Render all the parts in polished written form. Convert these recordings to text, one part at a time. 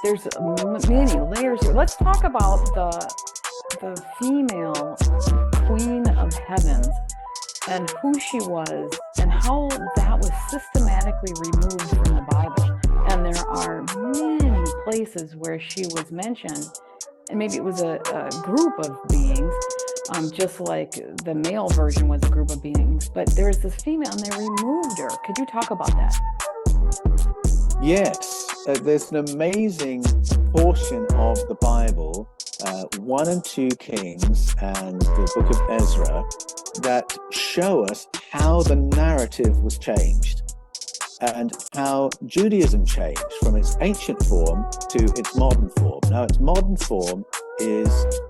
There's many layers here. Let's talk about the female Queen of Heavens and who she was and how that was systematically removed from the Bible. And there are many places where she was mentioned, and maybe it was a group of beings, just like the male version was a group of beings, but there's this female and they removed her. Could you talk about that? Yes, there's an amazing portion of the Bible, 1 and 2 Kings and the book of Ezra, that show us how the narrative was changed and how Judaism changed from its ancient form to its modern form. Now, its modern form is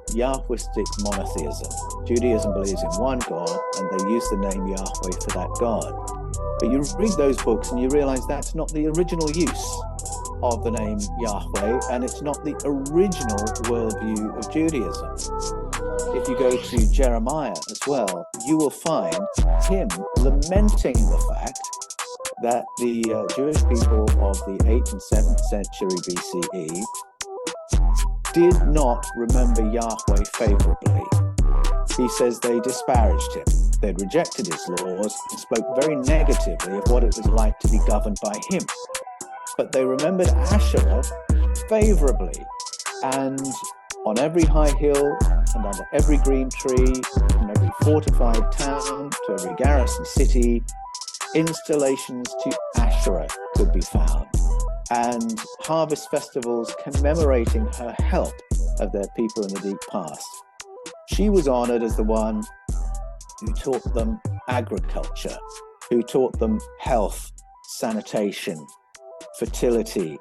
Yahwistic monotheism. Judaism believes in one God, and they use the name Yahweh for that God. But you read those books and you realize that's not the original use of the name Yahweh, and it's not the original worldview of Judaism. If you go to Jeremiah as well, you will find him lamenting the fact that the Jewish people of the 8th and 7th century BCE did not remember Yahweh favorably. He says they disparaged him. They'd rejected his laws and spoke very negatively of what it was like to be governed by him. But they remembered Asherah favorably, and on every high hill and under every green tree, from every fortified town to every garrison city, installations to Asherah could be found, and harvest festivals commemorating her help of their people in the deep past. She was honored as the one who taught them agriculture, who taught them health, sanitation, fertility,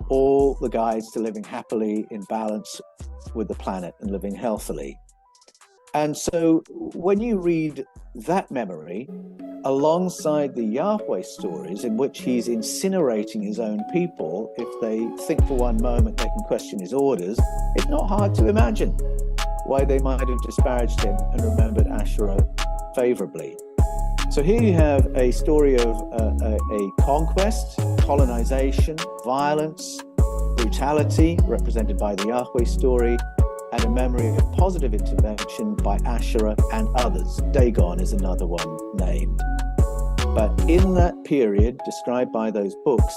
all the guides to living happily in balance with the planet and living healthily. And so when you read that memory alongside the Yahweh stories in which he's incinerating his own people, if they think for one moment they can question his orders, it's not hard to imagine why they might have disparaged him and remembered Asherah favorably. So here you have a story of a conquest, colonization, violence, brutality, represented by the Yahweh story, and a memory of positive intervention by Asherah and others. Dagon is another one named. But in that period described by those books,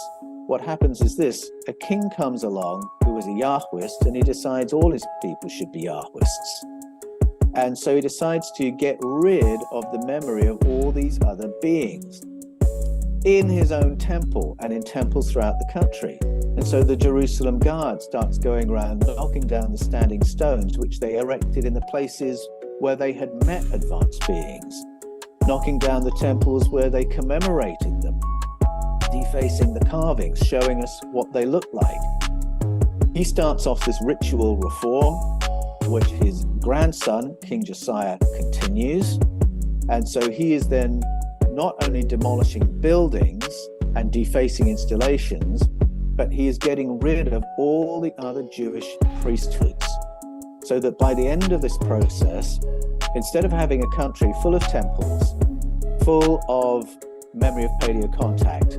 what happens is this: a king comes along who is a Yahwist, and he decides all his people should be Yahwists. And so he decides to get rid of the memory of all these other beings in his own temple and in temples throughout the country. And so the Jerusalem Guard starts going around knocking down the standing stones which they erected in the places where they had met advanced beings, knocking down the temples where they commemorated them, defacing the carvings, showing us what they look like. He starts off this ritual reform, which his grandson, King Josiah, continues. And so he is then not only demolishing buildings and defacing installations, but he is getting rid of all the other Jewish priesthoods. So that by the end of this process, instead of having a country full of temples, full of memory of paleo contact,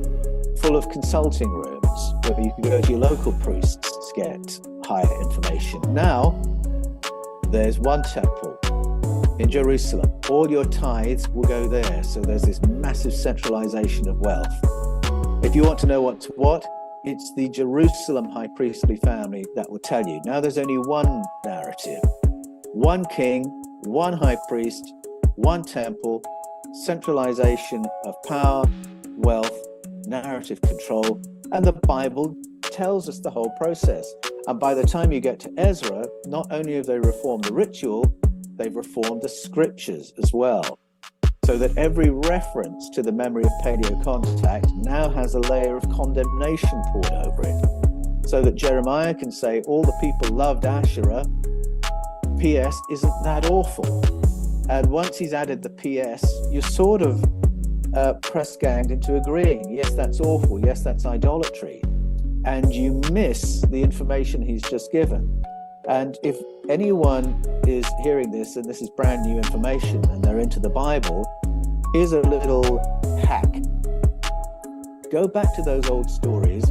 full of consulting rooms where you can go to your local priests to get higher information, now there's one temple in Jerusalem. All your tithes will go there. So there's this massive centralization of wealth. If you want to know what's what, it's the Jerusalem high priestly family that will tell you. Now there's only one narrative, one king, one high priest, one temple, centralization of power, wealth, narrative control, and the Bible tells us the whole process. And by the time you get to Ezra, not only have they reformed the ritual, they've reformed the scriptures as well. So that every reference to the memory of paleo contact now has a layer of condemnation poured over it. So that Jeremiah can say, all the people loved Asherah, P.S. isn't that awful. And once he's added the P.S., you're sort of press-ganged into agreeing, yes, that's awful, yes, that's idolatry. And you miss the information he's just given. And if anyone is hearing this, and this is brand new information, and they're into the Bible, here's a little hack. Go back to those old stories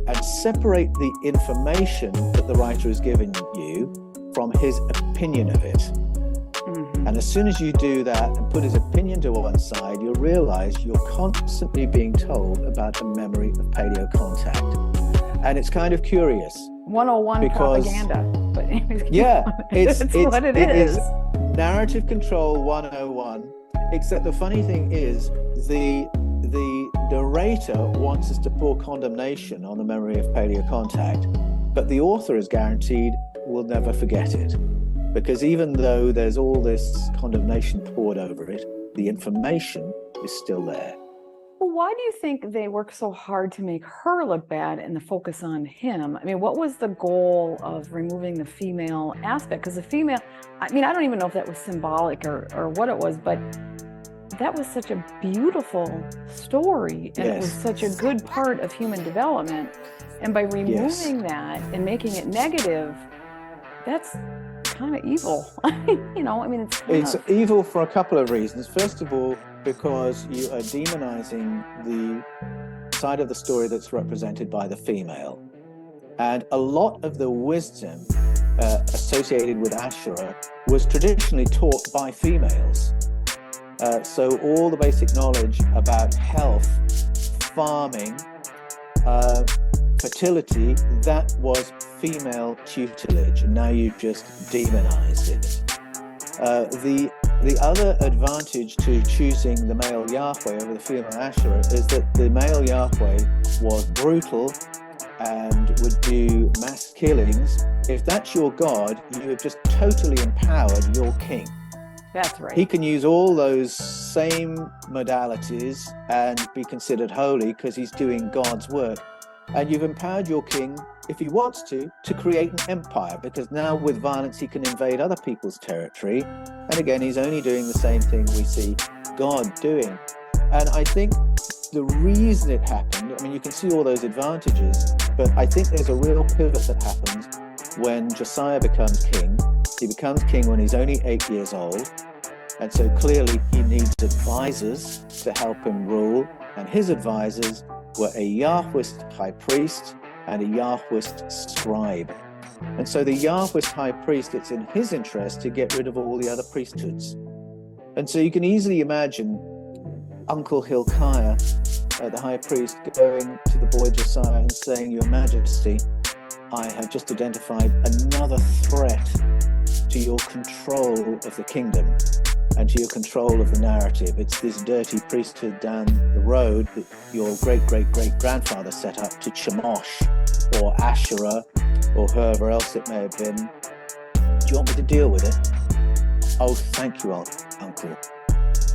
and separate the information that the writer has given you from his opinion of it. And as soon as you do that and put his opinion to one side, you'll realize you're constantly being told about a memory of paleo contact. And it's kind of curious. 101 because, propaganda. But yeah, it's what it is. Narrative control 101. Except the funny thing is, the narrator wants us to pour condemnation on the memory of paleo contact, but the author is guaranteed will never forget it. Because even though there's all this condemnation poured over it, the information is still there. Well, why do you think they work so hard to make her look bad and the focus on him? I mean, what was the goal of removing the female aspect? Because the female, I mean, I don't even know if that was symbolic or what it was, but that was such a beautiful story, and it was such a good part of human development. And by removing that and making it negative, that's kind of evil. You know, I mean, it's evil for a couple of reasons. First of all, because you are demonizing the side of the story that's represented by the female. And a lot of the wisdom associated with Asherah was traditionally taught by females. So all the basic knowledge about health, farming, fertility, that was female tutelage, and now you've just demonized it. The other advantage to choosing the male Yahweh over the female Asherah is that the male Yahweh was brutal and would do mass killings. If that's your God, you have just totally empowered your king. That's right. He can use all those same modalities and be considered holy because he's doing God's work. And you've empowered your king, if he wants to create an empire, because now with violence he can invade other people's territory. And again, he's only doing the same thing we see God doing. And I think the reason it happened, I mean, you can see all those advantages, but I think there's a real pivot that happens when Josiah becomes king. He becomes king when he's only 8 years old. And so clearly he needs advisors to help him rule. And his advisors were a Yahwist high priest and a Yahwist scribe. And so the Yahwist high priest, it's in his interest to get rid of all the other priesthoods. And so you can easily imagine Uncle Hilkiah, the high priest, going to the boy Josiah and saying, "Your Majesty, I have just identified another threat to your control of the kingdom and to your control of the narrative. It's this dirty priesthood down the road that your great-great-great-grandfather set up to Chemosh or Asherah or whoever else it may have been. Do you want me to deal with it?" "Oh, thank you, Uncle.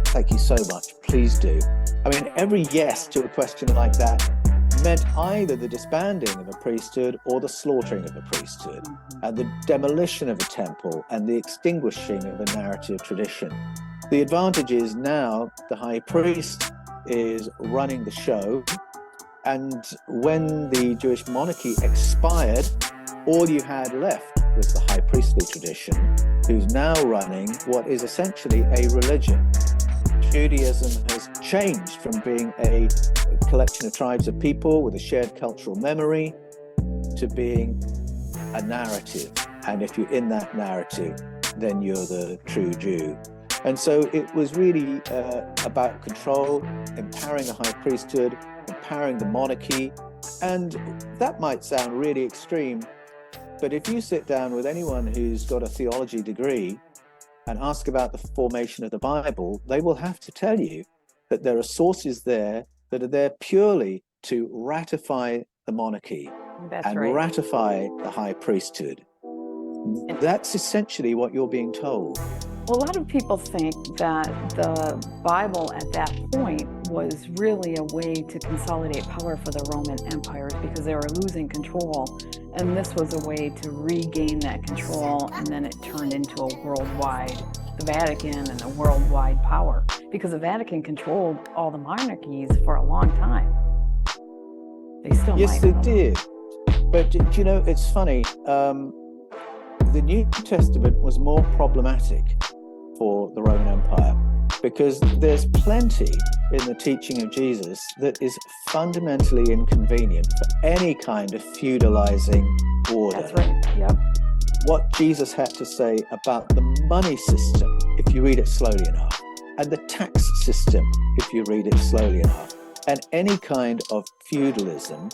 Thank you so much. Please do." I mean, every yes to a question like that meant either the disbanding of a priesthood or the slaughtering of a priesthood, and the demolition of a temple and the extinguishing of a narrative tradition. The advantage is now the high priest is running the show, and when the Jewish monarchy expired, all you had left was the high priestly tradition, who's now running what is essentially a religion. Judaism has changed from being a collection of tribes of people with a shared cultural memory to being a narrative. And if you're in that narrative, then you're the true Jew. And so it was really about control, empowering the high priesthood, empowering the monarchy. And that might sound really extreme, but if you sit down with anyone who's got a theology degree and ask about the formation of the Bible, they will have to tell you that there are sources there that are there purely to ratify the monarchy ratify the high priesthood. That's essentially what you're being told. Well, a lot of people think that the Bible at that point was really a way to consolidate power for the Roman empires because they were losing control. And this was a way to regain that control, and then it turned into a worldwide, the Vatican and a worldwide power. Because the Vatican controlled all the monarchies for a long time. They still Yes, they did. But you know, it's funny. The New Testament was more problematic for the Roman Empire because there's plenty in the teaching of Jesus that is fundamentally inconvenient for any kind of feudalizing order. That's right. Yep. What Jesus had to say about the money system, if you read it slowly enough, and the tax system, if you read it slowly enough, and any kind of feudalism,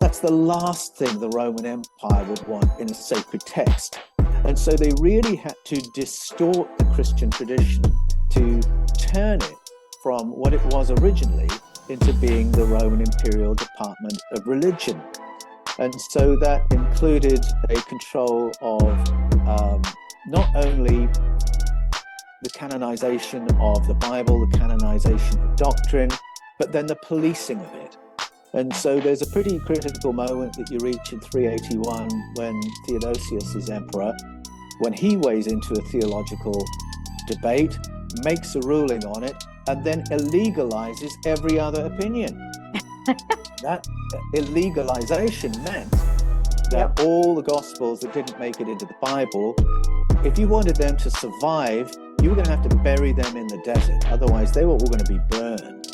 that's the last thing the Roman Empire would want in a sacred text. And so they really had to distort the Christian tradition to turn it from what it was originally into being the Roman Imperial Department of Religion. And so that included a control of not only the canonization of the Bible, the canonization of doctrine, but then the policing of it. And so there's a pretty critical moment that you reach in 381 when Theodosius is emperor, when he weighs into a theological debate, makes a ruling on it, and then illegalizes every other opinion. That illegalization meant that all the Gospels that didn't make it into the Bible, if you wanted them to survive, you were going to have to bury them in the desert. Otherwise, they were all going to be burned.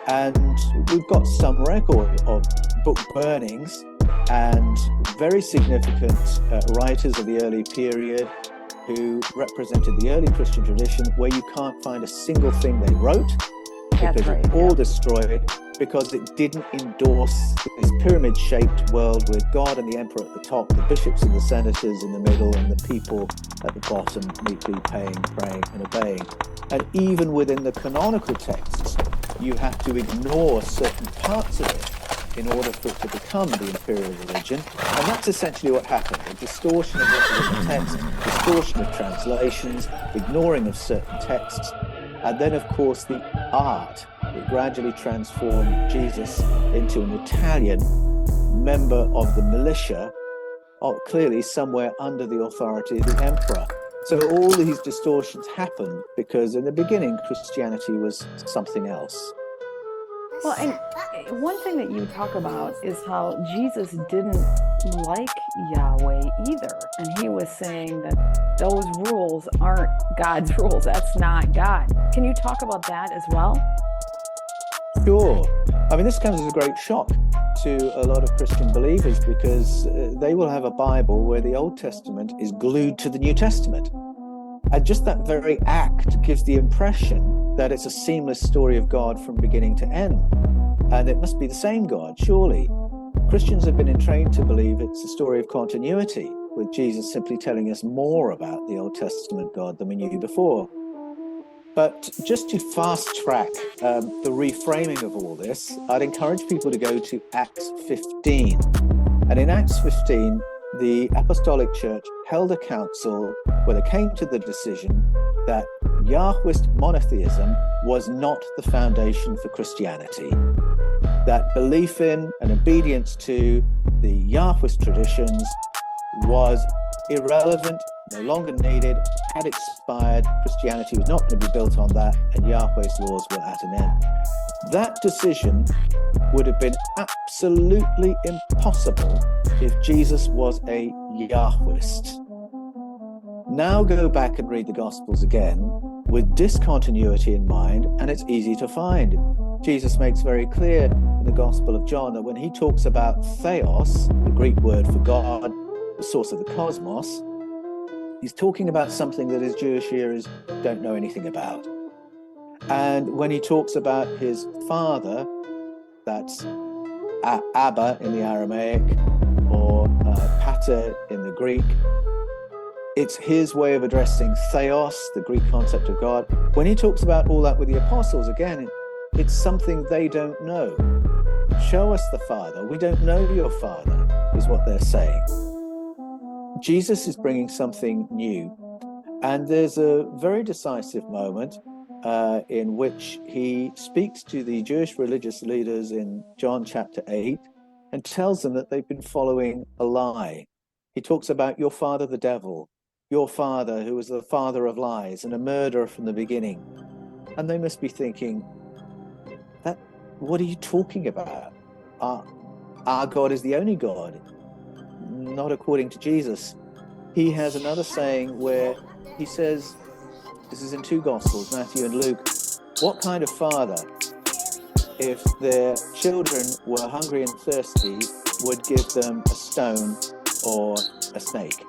And we've got some record of book burnings and very significant writers of the early period who represented the early Christian tradition where you can't find a single thing they wrote because it's all destroyed because it didn't endorse this pyramid-shaped world with God and the emperor at the top, the bishops and the senators in the middle, and the people at the bottom meekly paying, praying, and obeying. And even within the canonical texts, you have to ignore certain parts of it in order for it to become the imperial religion. And that's essentially what happened. A distortion of what was in the text, distortion of translations, ignoring of certain texts, and then, of course, the art that gradually transformed Jesus into an Italian member of the militia, clearly somewhere under the authority of the emperor. So all these distortions happened because in the beginning, Christianity was something else. Well, and one thing that you talk about is how Jesus didn't like Yahweh either. And he was saying that those rules aren't God's rules. That's not God. Can you talk about that as well? Sure. I mean, this comes as a great shock to a lot of Christian believers because they will have a Bible where the Old Testament is glued to the New Testament. And just that very act gives the impression that it's a seamless story of God from beginning to end. And it must be the same God, surely. Christians have been entrained to believe it's a story of continuity, with Jesus simply telling us more about the Old Testament God than we knew before. But just to fast track the reframing of all this, I'd encourage people to go to Acts 15. And in Acts 15, the Apostolic Church held a council where they came to the decision that Yahwist monotheism was not the foundation for Christianity. That belief in and obedience to the Yahwist traditions was irrelevant, no longer needed, had expired. Christianity was not going to be built on that, and Yahweh's laws were at an end. That decision would have been absolutely impossible if Jesus was a Yahwist. Now go back and read the Gospels again with discontinuity in mind, and it's easy to find. Jesus makes very clear in the Gospel of John that when he talks about theos, the Greek word for God, the source of the cosmos, he's talking about something that his Jewish hearers don't know anything about. And when he talks about his father, that's Abba in the Aramaic, or Pater in the Greek, it's his way of addressing theos, the Greek concept of God. When he talks about all that with the apostles, again, it's something they don't know. Show us the Father. We don't know your Father, is what they're saying. Jesus is bringing something new. And there's a very decisive moment in which he speaks to the Jewish religious leaders in John chapter 8 and tells them that they've been following a lie. He talks about your father, the devil, your father who was the father of lies and a murderer from the beginning. And they must be thinking, what are you talking about? Our God is the only God, not according to Jesus. He has another saying where he says, this is in two Gospels, Matthew and Luke, what kind of father, if their children were hungry and thirsty, would give them a stone or a snake?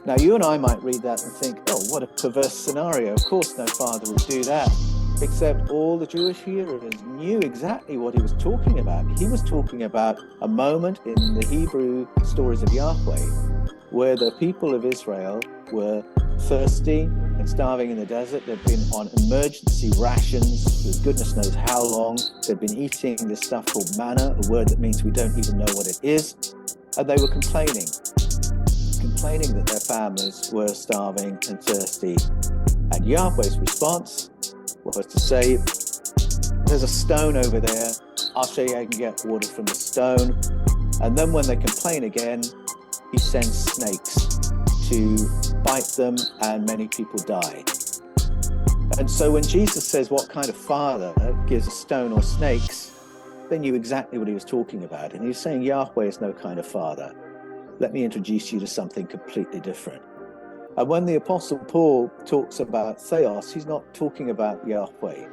Now, you and I might read that and think, oh, what a perverse scenario. Of course, no father would do that. Except all the Jewish hearers knew exactly what he was talking about. He was talking about a moment in the Hebrew stories of Yahweh where the people of Israel were thirsty and starving in the desert. They'd been on emergency rations for goodness knows how long. They'd been eating this stuff called manna, a word that means we don't even know what it is. And they were complaining that their families were starving and thirsty. And Yahweh's response was to say, there's a stone over there. I'll show you how you can get water from the stone. And then when they complain again, he sends snakes to bite them, and many people die. And so when Jesus says, what kind of father gives a stone or snakes, they knew exactly what he was talking about. And he's saying Yahweh is no kind of father. Let me introduce you to something completely different. And when the Apostle Paul talks about theos, he's not talking about Yahweh.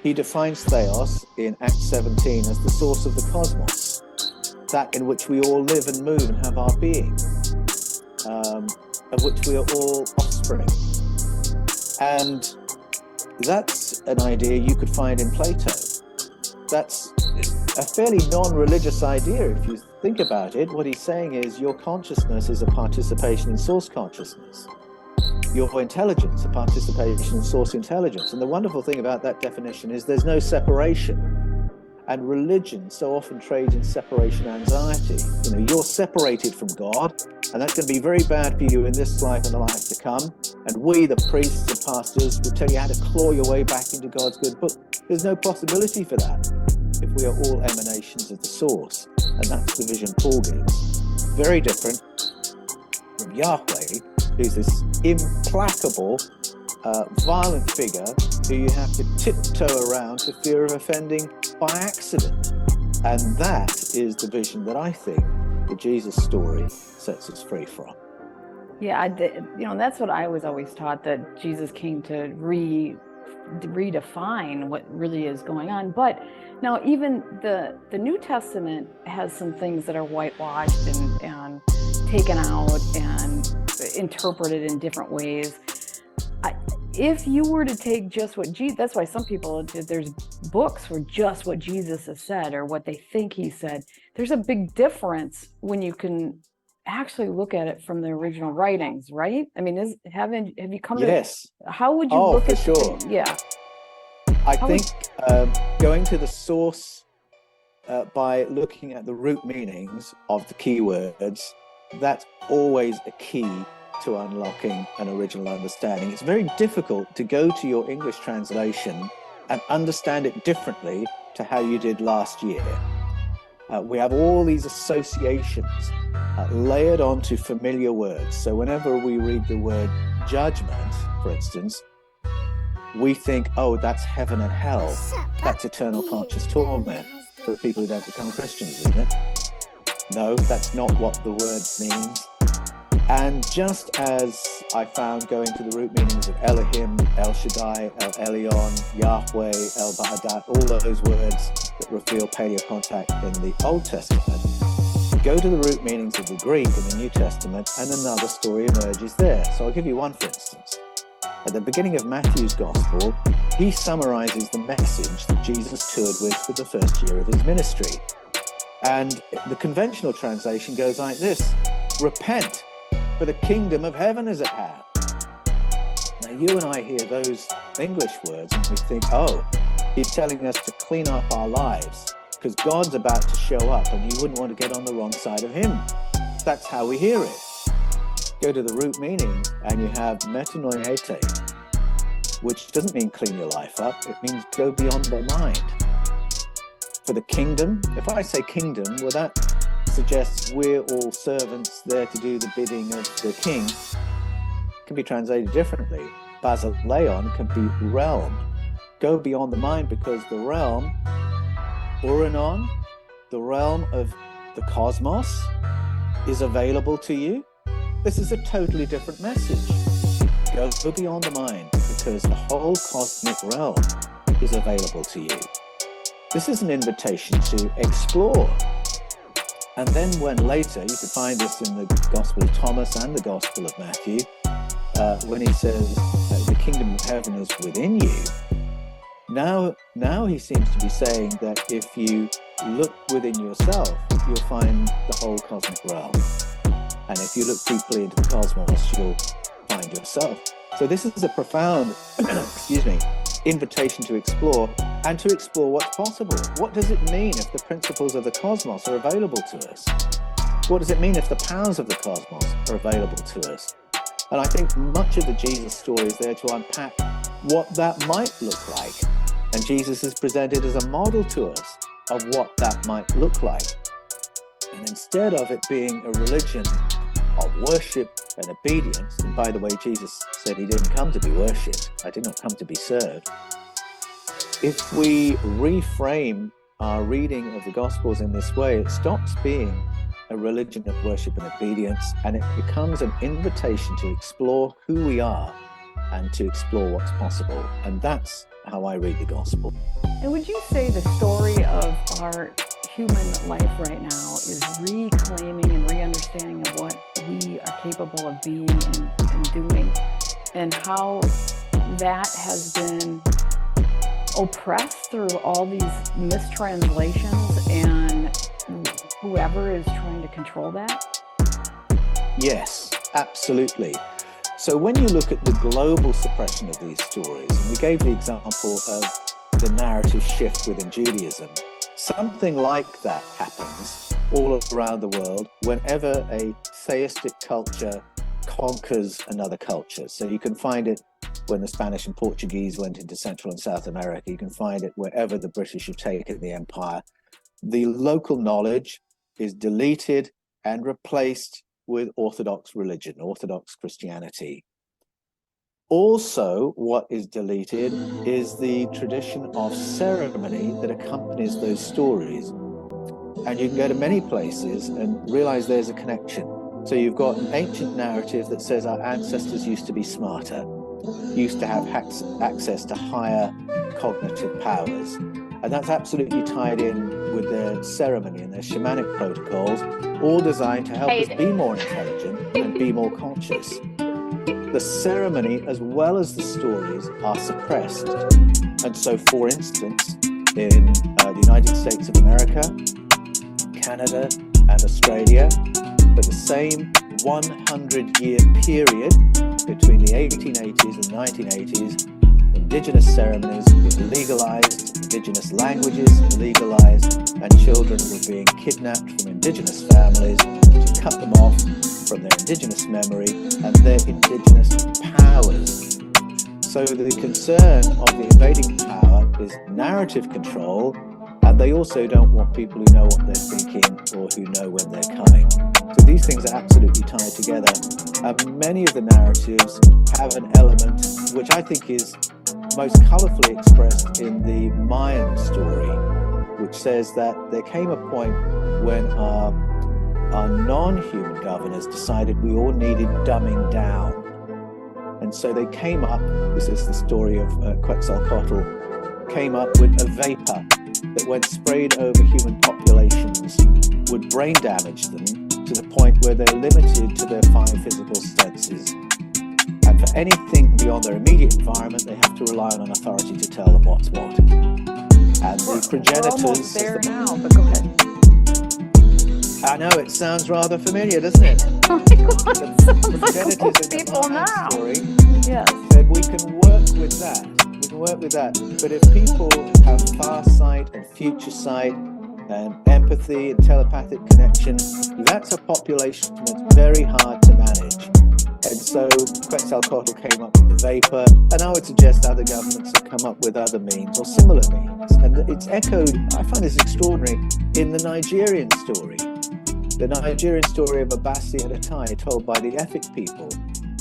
He defines theos in Acts 17 as the source of the cosmos, that in which we all live and move and have our being, of which we are all offspring. And that's an idea you could find in Plato. That's a fairly non-religious idea if you think about it. What he's saying is your consciousness is a participation in source consciousness. Your intelligence, a participation in source intelligence. And the wonderful thing about that definition is there's no separation. And religion so often trades in separation anxiety. You know, you're separated from God, and that's going to be very bad for you in this life and the life to come. And we, the priests and pastors, will tell you how to claw your way back into God's good book. There's no possibility for that if we are all emanations of the source. And that's the vision Paul gives. Very different from Yahweh, who's this implacable, violent figure who you have to tiptoe around for fear of offending by accident. And that is the vision that I think the Jesus story sets us free from. Yeah, that's what I was always taught, that Jesus came to redefine what really is going on. But now even the New Testament has some things that are whitewashed and taken out and interpreted in different ways. If you were to take just what Jesus, that's why some people, there's books for just what Jesus has said or what they think he said. There's a big difference when you can actually look at it from the original writings, right? I mean, have you come to? Yes. How would you look at? Sure. Yeah. I think going to the source by looking at the root meanings of the keywords, that's always a key to unlocking an original understanding. It's very difficult to go to your English translation and understand it differently to how you did last year. We have all these associations layered onto familiar words. So whenever we read the word judgment, for instance, we think, oh, that's heaven and hell. That's eternal conscious torment for people who don't become Christians, isn't it? No, that's not what the word means. And just as I found going to the root meanings of Elohim, El Shaddai, El Elyon, Yahweh, El Ba'adat, all those words that reveal paleo-contact in the Old Testament, go to the root meanings of the Greek in the New Testament, and another story emerges there. So I'll give you one, for instance. At the beginning of Matthew's Gospel, he summarizes the message that Jesus toured with for the first year of his ministry. And the conventional translation goes like this: repent, for the kingdom of heaven is at hand. Now, you and I hear those English words and we think, oh, he's telling us to clean up our lives because God's about to show up and you wouldn't want to get on the wrong side of him. That's how we hear it. Go to the root meaning and you have metanoiete, which doesn't mean clean your life up. It means go beyond the mind. For the kingdom, if I say kingdom, well, that suggests we're all servants there to do the bidding of the king. It can be translated differently. Basileon can be realm. Go beyond the mind, because the realm, Uranon, the realm of the cosmos, is available to you. This is a totally different message. Go beyond the mind. because the whole cosmic realm is available to you. This is an invitation to explore. And then when later, you can find this in the Gospel of Thomas and the Gospel of Matthew, when he says, the kingdom of heaven is within you. Now he seems to be saying that if you look within yourself, you'll find the whole cosmic realm. And if you look deeply into the cosmos, you'll find yourself. So this is a profound, invitation to explore, and to explore what's possible. What does it mean if the principles of the cosmos are available to us? What does it mean if the powers of the cosmos are available to us? And I think much of the Jesus story is there to unpack what that might look like. And Jesus is presented as a model to us of what that might look like. And instead of it being a religion of worship and obedience, and by the way, Jesus said he didn't come to be worshipped, I did not come to be served. If we reframe our reading of the Gospels in this way, it stops being a religion of worship and obedience, and it becomes an invitation to explore who we are and to explore what's possible. And that's how I read the Gospel. And would you say the story of our human life right now is reclaiming and re-understanding of what we are capable of being and doing, and how that has been oppressed through all these mistranslations and whoever is trying to control that? Yes, absolutely. So when you look at the global suppression of these stories, and we gave the example of the narrative shift within Judaism, something like that happens all around the world whenever a theistic culture conquers another culture. So you can find it when the Spanish and Portuguese went into Central and South America. You can find it wherever the British have taken the empire. The local knowledge is deleted and replaced with Orthodox religion, Orthodox Christianity. Also, what is deleted is the tradition of ceremony that accompanies those stories. And you can go to many places and realize there's a connection. So you've got an ancient narrative that says our ancestors used to be smarter, used to have access to higher cognitive powers. And that's absolutely tied in with their ceremony and their shamanic protocols, all designed to help us be more intelligent and be more conscious. The ceremony, as well as the stories, are suppressed. And so, for instance, in the United States of America, Canada, and Australia, for the same 100-year period between the 1880s and 1980s, Indigenous ceremonies were legalized, Indigenous languages were legalized, and children were being kidnapped from Indigenous families to cut them off from their Indigenous memory and their Indigenous powers. So the concern of the invading power is narrative control, and they also don't want people who know what they're thinking or who know when they're coming. So these things are absolutely tied together. Many of the narratives have an element which I think is most colorfully expressed in the Mayan story, which says that there came a point when our non-human governors decided we all needed dumbing down. And so they came up, this is the story of Quetzalcoatl, came up with a vapor that when sprayed over human populations would brain damage them to the point where they're limited to their 5 physical senses. And for anything beyond their immediate environment, they have to rely on an authority to tell them what's what. And the progenitors... We're almost there now, but go ahead. I know, it sounds rather familiar, doesn't it? Oh my God, it sounds like most people now. Story yes. said we can work with that. We can work with that. But if people have far sight and future sight and empathy and telepathic connection, that's a population that's very hard to manage. And so Quetzalcoatl came up with the vapor, and I would suggest other governments have come up with other means or similar means. And it's echoed, I find this extraordinary, in the Nigerian story. The Nigerian story of Abasi Adatai told by the Efik people.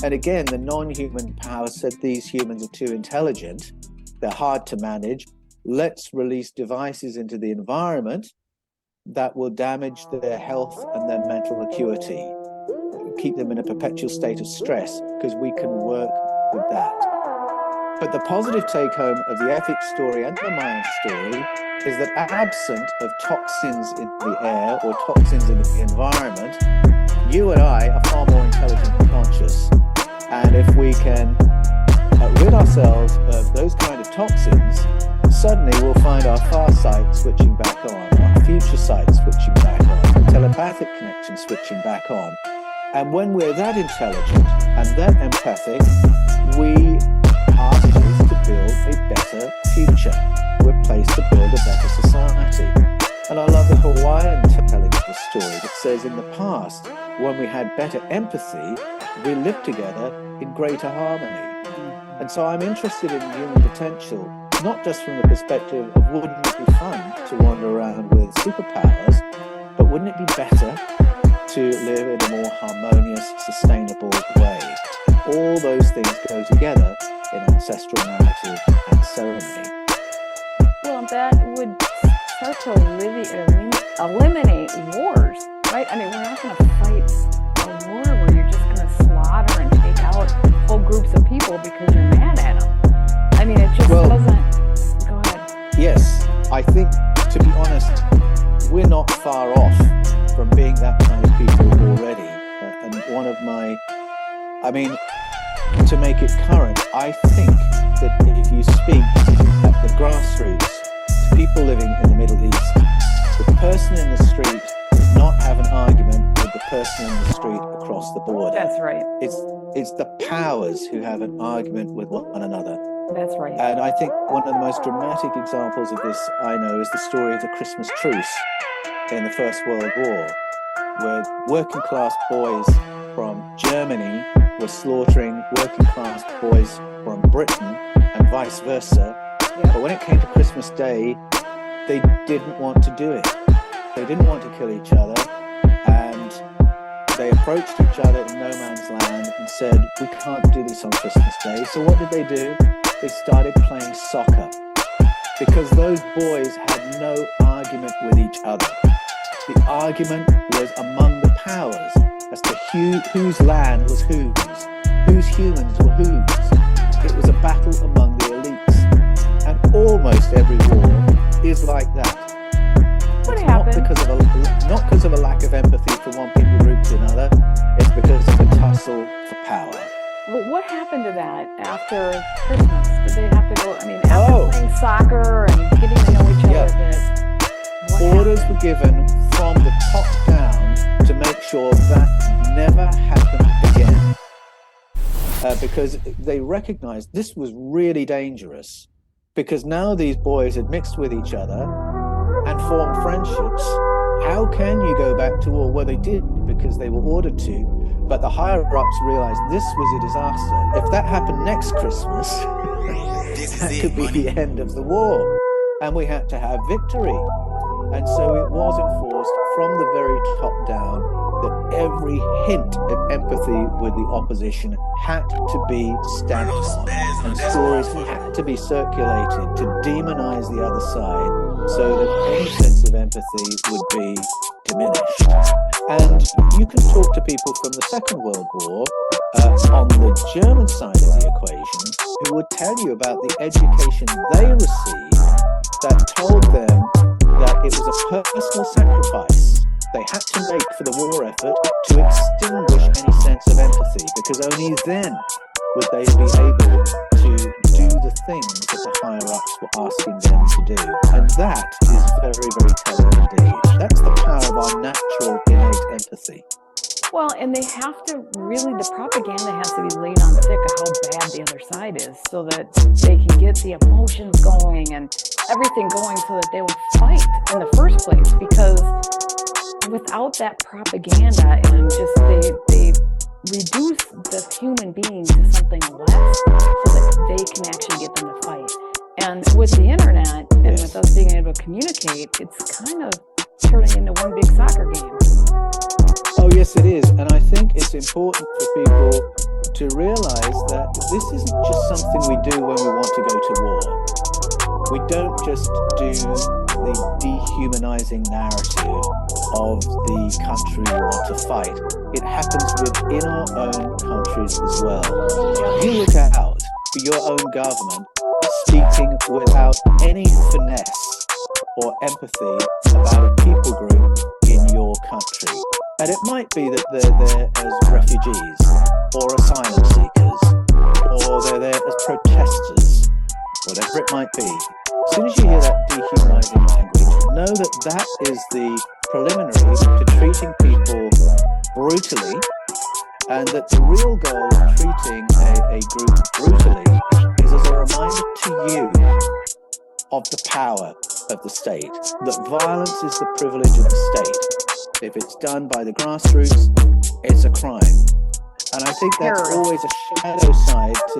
And again, the non-human power said these humans are too intelligent, they're hard to manage, let's release devices into the environment that will damage their health and their mental acuity, keep them in a perpetual state of stress, because we can work with that. But the positive take home of the epic story and the Mayan story is that absent of toxins in the air or toxins in the environment, you and I are far more intelligent and conscious. And if we can rid ourselves of those kind of toxins, suddenly we'll find our far sight switching back on, our future sight switching back on, telepathic connection switching back on. And when we're that intelligent and that empathic, we are placed to build a better future. We're placed to build a better society. And I love the Hawaiian telling of the story that says in the past, when we had better empathy, we lived together in greater harmony. And so I'm interested in human potential, not just from the perspective of wouldn't it be fun to wander around with superpowers, but wouldn't it be better to live in a more harmonious, sustainable way? All those things go together in ancestral narrative and ceremony. Well, that would start to eliminate wars, right? I mean, we're not going to fight a war where you're just going to slaughter and take out whole groups of people because you're mad at them. I mean, it just doesn't. Go ahead. Yes, I think, to be honest, we're not far off from being that kind of people already. And one of my, to make it current, I think that if you speak at the grassroots to people living in the Middle East, the person in the street does not have an argument with the person in the street across the border. That's right. It's the powers who have an argument with one another. That's right. And I think one of the most dramatic examples of this I know is the story of the Christmas truce in the First World War, where working class boys from Germany were slaughtering working class boys from Britain and vice versa. Yeah. But when it came to Christmas Day, they didn't want to do it. They didn't want to kill each other, and they approached each other in no man's land and said, we can't do this on Christmas Day. So what did they do? They started playing soccer, because those boys had no argument with each other. The argument was among the powers as to whose land was whose humans were whose. It was a battle among the elites. And almost every war is like that. What It's happened? not because of a lack of empathy from one people group to another. It's because of the tussle for power. But what happened to that after Christmas? Did they have to go, after playing soccer and getting to know each other Orders were given from the top down to make sure that never happened again. Because they recognized this was really dangerous, because now these boys had mixed with each other and formed friendships. How can you go back to war? Well, they did, because they were ordered to, but the higher-ups realized this was a disaster. If that happened next Christmas, that could be the end of the war, and we had to have victory. And so it was enforced from the very top down that every hint of empathy with the opposition had to be stamped on, and stories had to be circulated to demonize the other side so that any sense of empathy would be diminished. And you can talk to people from the Second World War on the German side of the equation who would tell you about the education they received that told them that it was a personal sacrifice they had to make for the war effort to extinguish any sense of empathy, because only then would they be able to do the things that the higher-ups were asking them to do. And that is very, very telling indeed. That's the power of our natural innate empathy. Well, and they have to really, the propaganda has to be laid on thick of how bad the other side is, so that they can get the emotions going and everything going so that they will fight in the first place. Because without that propaganda and just they reduce the human being to something less so that they can actually get them to fight. And with the internet and with us being able to communicate, it's kind of turning into one big soccer game. Oh, yes, it is. And I think it's important for people to realize that this isn't just something we do when we want to go to war. We don't just do the dehumanizing narrative of the country we want to fight. It happens within our own countries as well. You look out for your own government speaking without any finesse or empathy about a people group in your country. And it might be that they're there as refugees or asylum seekers, or they're there as protesters, whatever it might be. As soon as you hear that dehumanizing language, know that that is the preliminary to treating people brutally, and that the real goal of treating a group brutally is as a reminder to you of the power of the state, that violence is the privilege of the state. If it's done by the grassroots, it's a crime. And I think that's always a shadow side to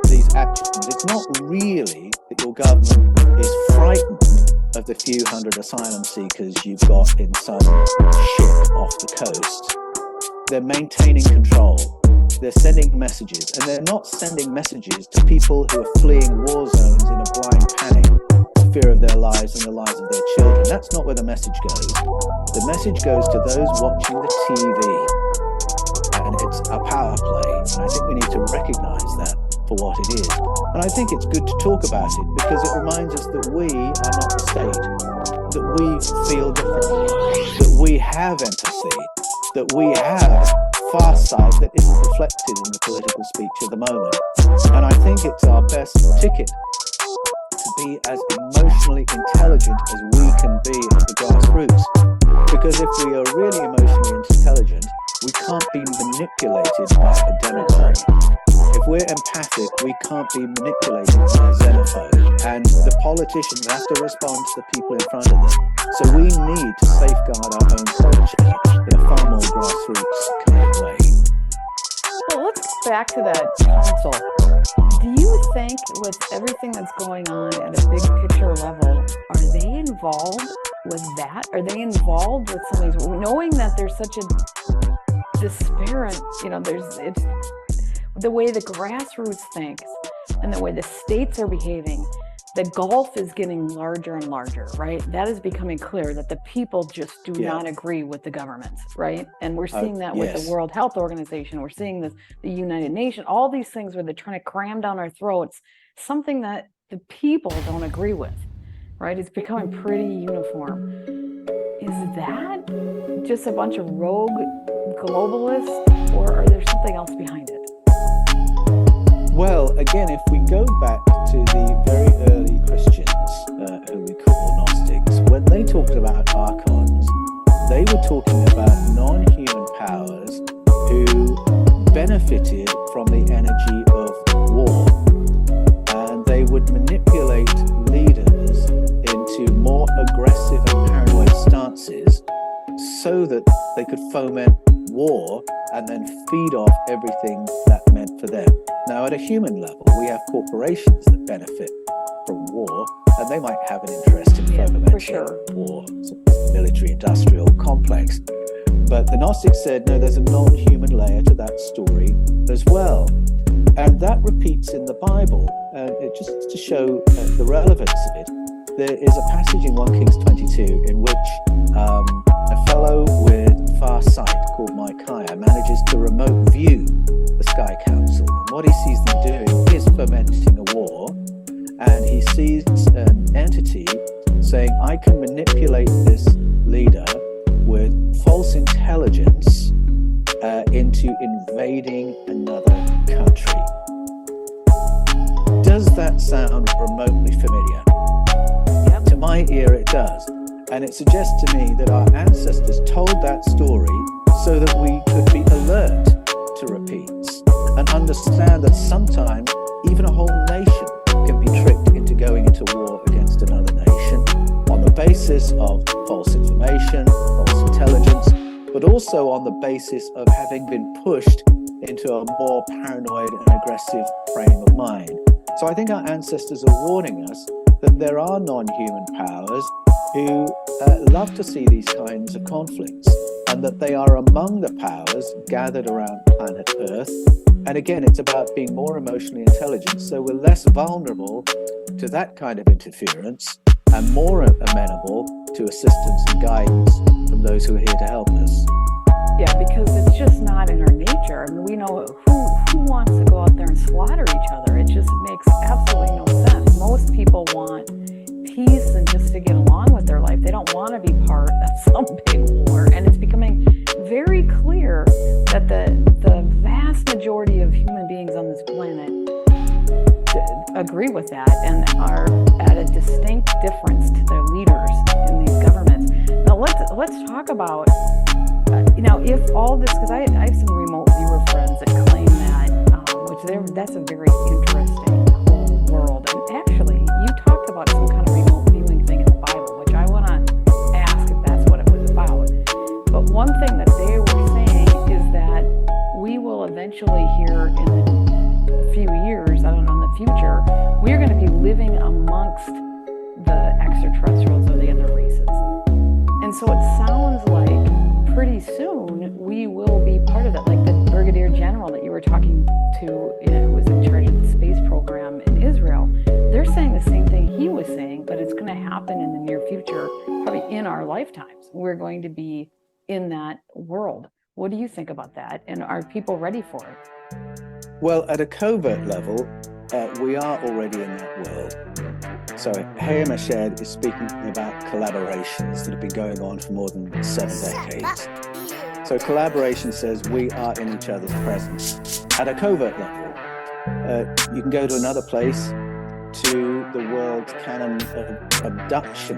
these actions. It's not really that your government is frightened of the few hundred asylum seekers you've got in some ship off the coast. They're maintaining control. They're sending messages, and they're not sending messages to people who are fleeing war zones in a blind panic, fear of their lives and the lives of their children. That's not where the message goes. The message goes to those watching the TV, and it's a power play, and I think we need to recognize that for what it is. And I think it's good to talk about it because it reminds us that we are not the state, that we feel differently, that we have empathy, that we have farsight that isn't reflected in the political speech of the moment. And I think it's our best ticket to be as emotionally intelligent as we can be at the grassroots. Because if we are really emotionally intelligent, we can't be manipulated by a demagogue. If we're empathic, we can't be manipulated by a xenophobe. And the politicians have to respond to the people in front of them. So we need to safeguard our own culture in a far more grassroots kind of way. Well, let's go back to that council. Do you think with everything that's going on at a big picture level, are they involved with that? Are they involved with some of these, knowing that there's such a disparate, it's the way the grassroots thinks and the way the states are behaving, the gulf is getting larger and larger, right? That is becoming clear that the people just do not agree with the governments, right? And we're seeing that with the World Health Organization. We're seeing this, the United Nations, all these things where they're trying to cram down our throats, something that the people don't agree with, right? It's becoming pretty uniform. Is that just a bunch of rogue globalists, or are there something else behind it? Well, again, if we go back to the very early Christians, who we call Gnostics, when they talked about archons, they were talking about non-human powers who benefited from the energy of war. And they would manipulate leaders into more aggressive and paranoid stances so that they could foment war and then feed off everything that meant for them. Now, at a human level, we have corporations that benefit from war, and they might have an interest in fomenting war, military-industrial complex. But the Gnostics said, no, there's a non-human layer to that story as well. And that repeats in the Bible. Just to show the relevance of it, there is a passage in 1 Kings 22 in which a fellow with far sight called Micaiah manages to remote view the Sky Council. And what he sees them doing is fomenting a war. And he sees an entity saying, I can manipulate this leader with false intelligence into invading another country. Does that sound remotely familiar? Yep. To my ear, it does. And it suggests to me that our ancestors told that story so that we could be alert to repeats and understand that sometimes even a whole nation can be tricked into going into war against another nation on the basis of false information, false intelligence, but also on the basis of having been pushed into a more paranoid and aggressive frame of mind. So I think our ancestors are warning us that there are non-human powers who love to see these kinds of conflicts, and that they are among the powers gathered around planet Earth. And again, it's about being more emotionally intelligent, so we're less vulnerable to that kind of interference and more amenable to assistance and guidance from those who are here to help us. Yeah, because it's just not in our nature. I mean, we know who wants to go out there and slaughter each other. It's agree with that and are at a distinct difference to their leaders in these governments. Now let's talk about, if all this, because I have some remote viewer friends that claim that, that's a very interesting whole world. And actually, you talked about some kind of remote viewing thing in the Bible, which I want to ask if that's what it was about. But one thing that they were saying is that we will eventually hear in a few years, I don't know, in the future, we're going to be living amongst the extraterrestrials or the other races. And so it sounds like pretty soon we will be part of it, like the Brigadier General that you were talking to, who was in charge of the space program in Israel. They're saying the same thing he was saying, but it's going to happen in the near future, probably in our lifetimes. We're going to be in that world. What do you think about that? And are people ready for it? Well, at a covert level, we are already in that world. So Hemisphere is speaking about collaborations that have been going on for more than 7 decades. So collaboration says we are in each other's presence. At a covert level, you can go to another place, to the world's canon of abduction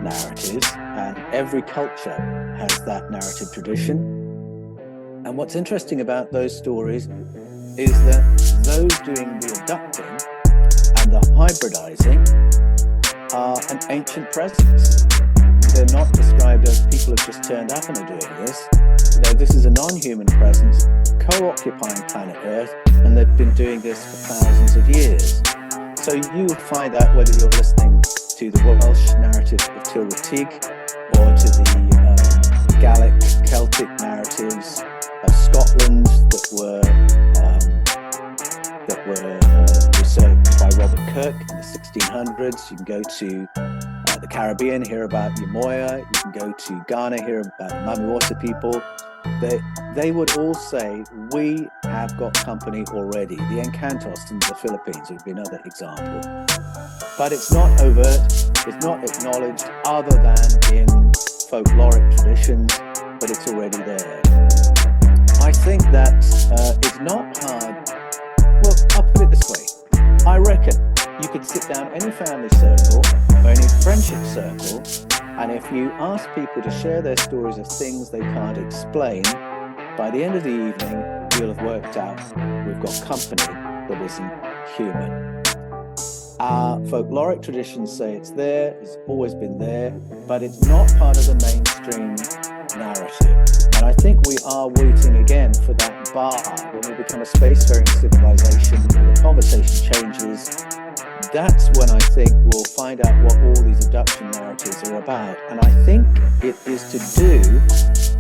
narratives, and every culture has that narrative tradition. And what's interesting about those stories is that those doing the abducting and the hybridizing are an ancient presence. They're not described as people have just turned up and are doing this. No, this is a non-human presence co-occupying planet Earth, and they've been doing this for thousands of years. So you will find out whether you're listening to the Welsh narrative of Tig or to the Gallic Celtic narratives of Scotland that were researched by Robert Kirk in the 1600s. You can go to the Caribbean, hear about Yamoya. You can go to Ghana, hear about Mamiwasa people. They would all say, we have got company already. The Encantos in the Philippines would be another example. But it's not overt, it's not acknowledged other than in folkloric traditions, but it's already there. I think that it's not hard. Well, I'll put it this way. I reckon you could sit down any family circle or any friendship circle, and if you ask people to share their stories of things they can't explain, by the end of the evening, you'll have worked out we've got company that isn't human. Our folkloric traditions say it's there, it's always been there, but it's not part of the mainstream narrative. And I think we are waiting again for that bar when we become a spacefaring civilization, the conversation changes. That's when I think we'll find out what all these abduction narratives are about. And I think it is to do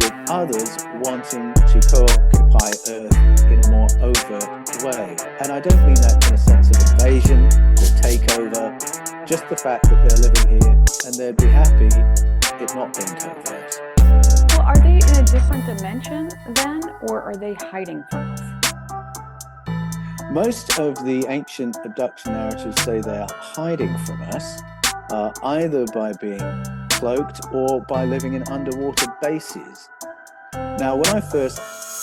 with others wanting to co-occupy Earth in a more overt way. And I don't mean that in a sense of invasion or takeover, just the fact that they're living here and they'd be happy it not being covert. Well, are they in a different dimension then, or are they hiding from us? Most of the ancient abduction narratives say they are hiding from us, either by being cloaked or by living in underwater bases. Now, when I first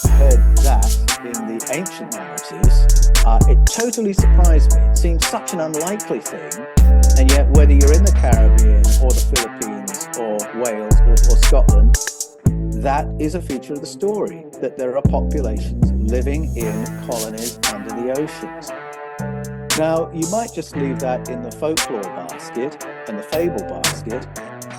heard that in the ancient narratives, it totally surprised me. It seemed such an unlikely thing, and yet whether you're in the Caribbean or the Philippines or Wales or Scotland, that is a feature of the story, that there are populations living in colonies under the oceans. Now, you might just leave that in the folklore basket and the fable basket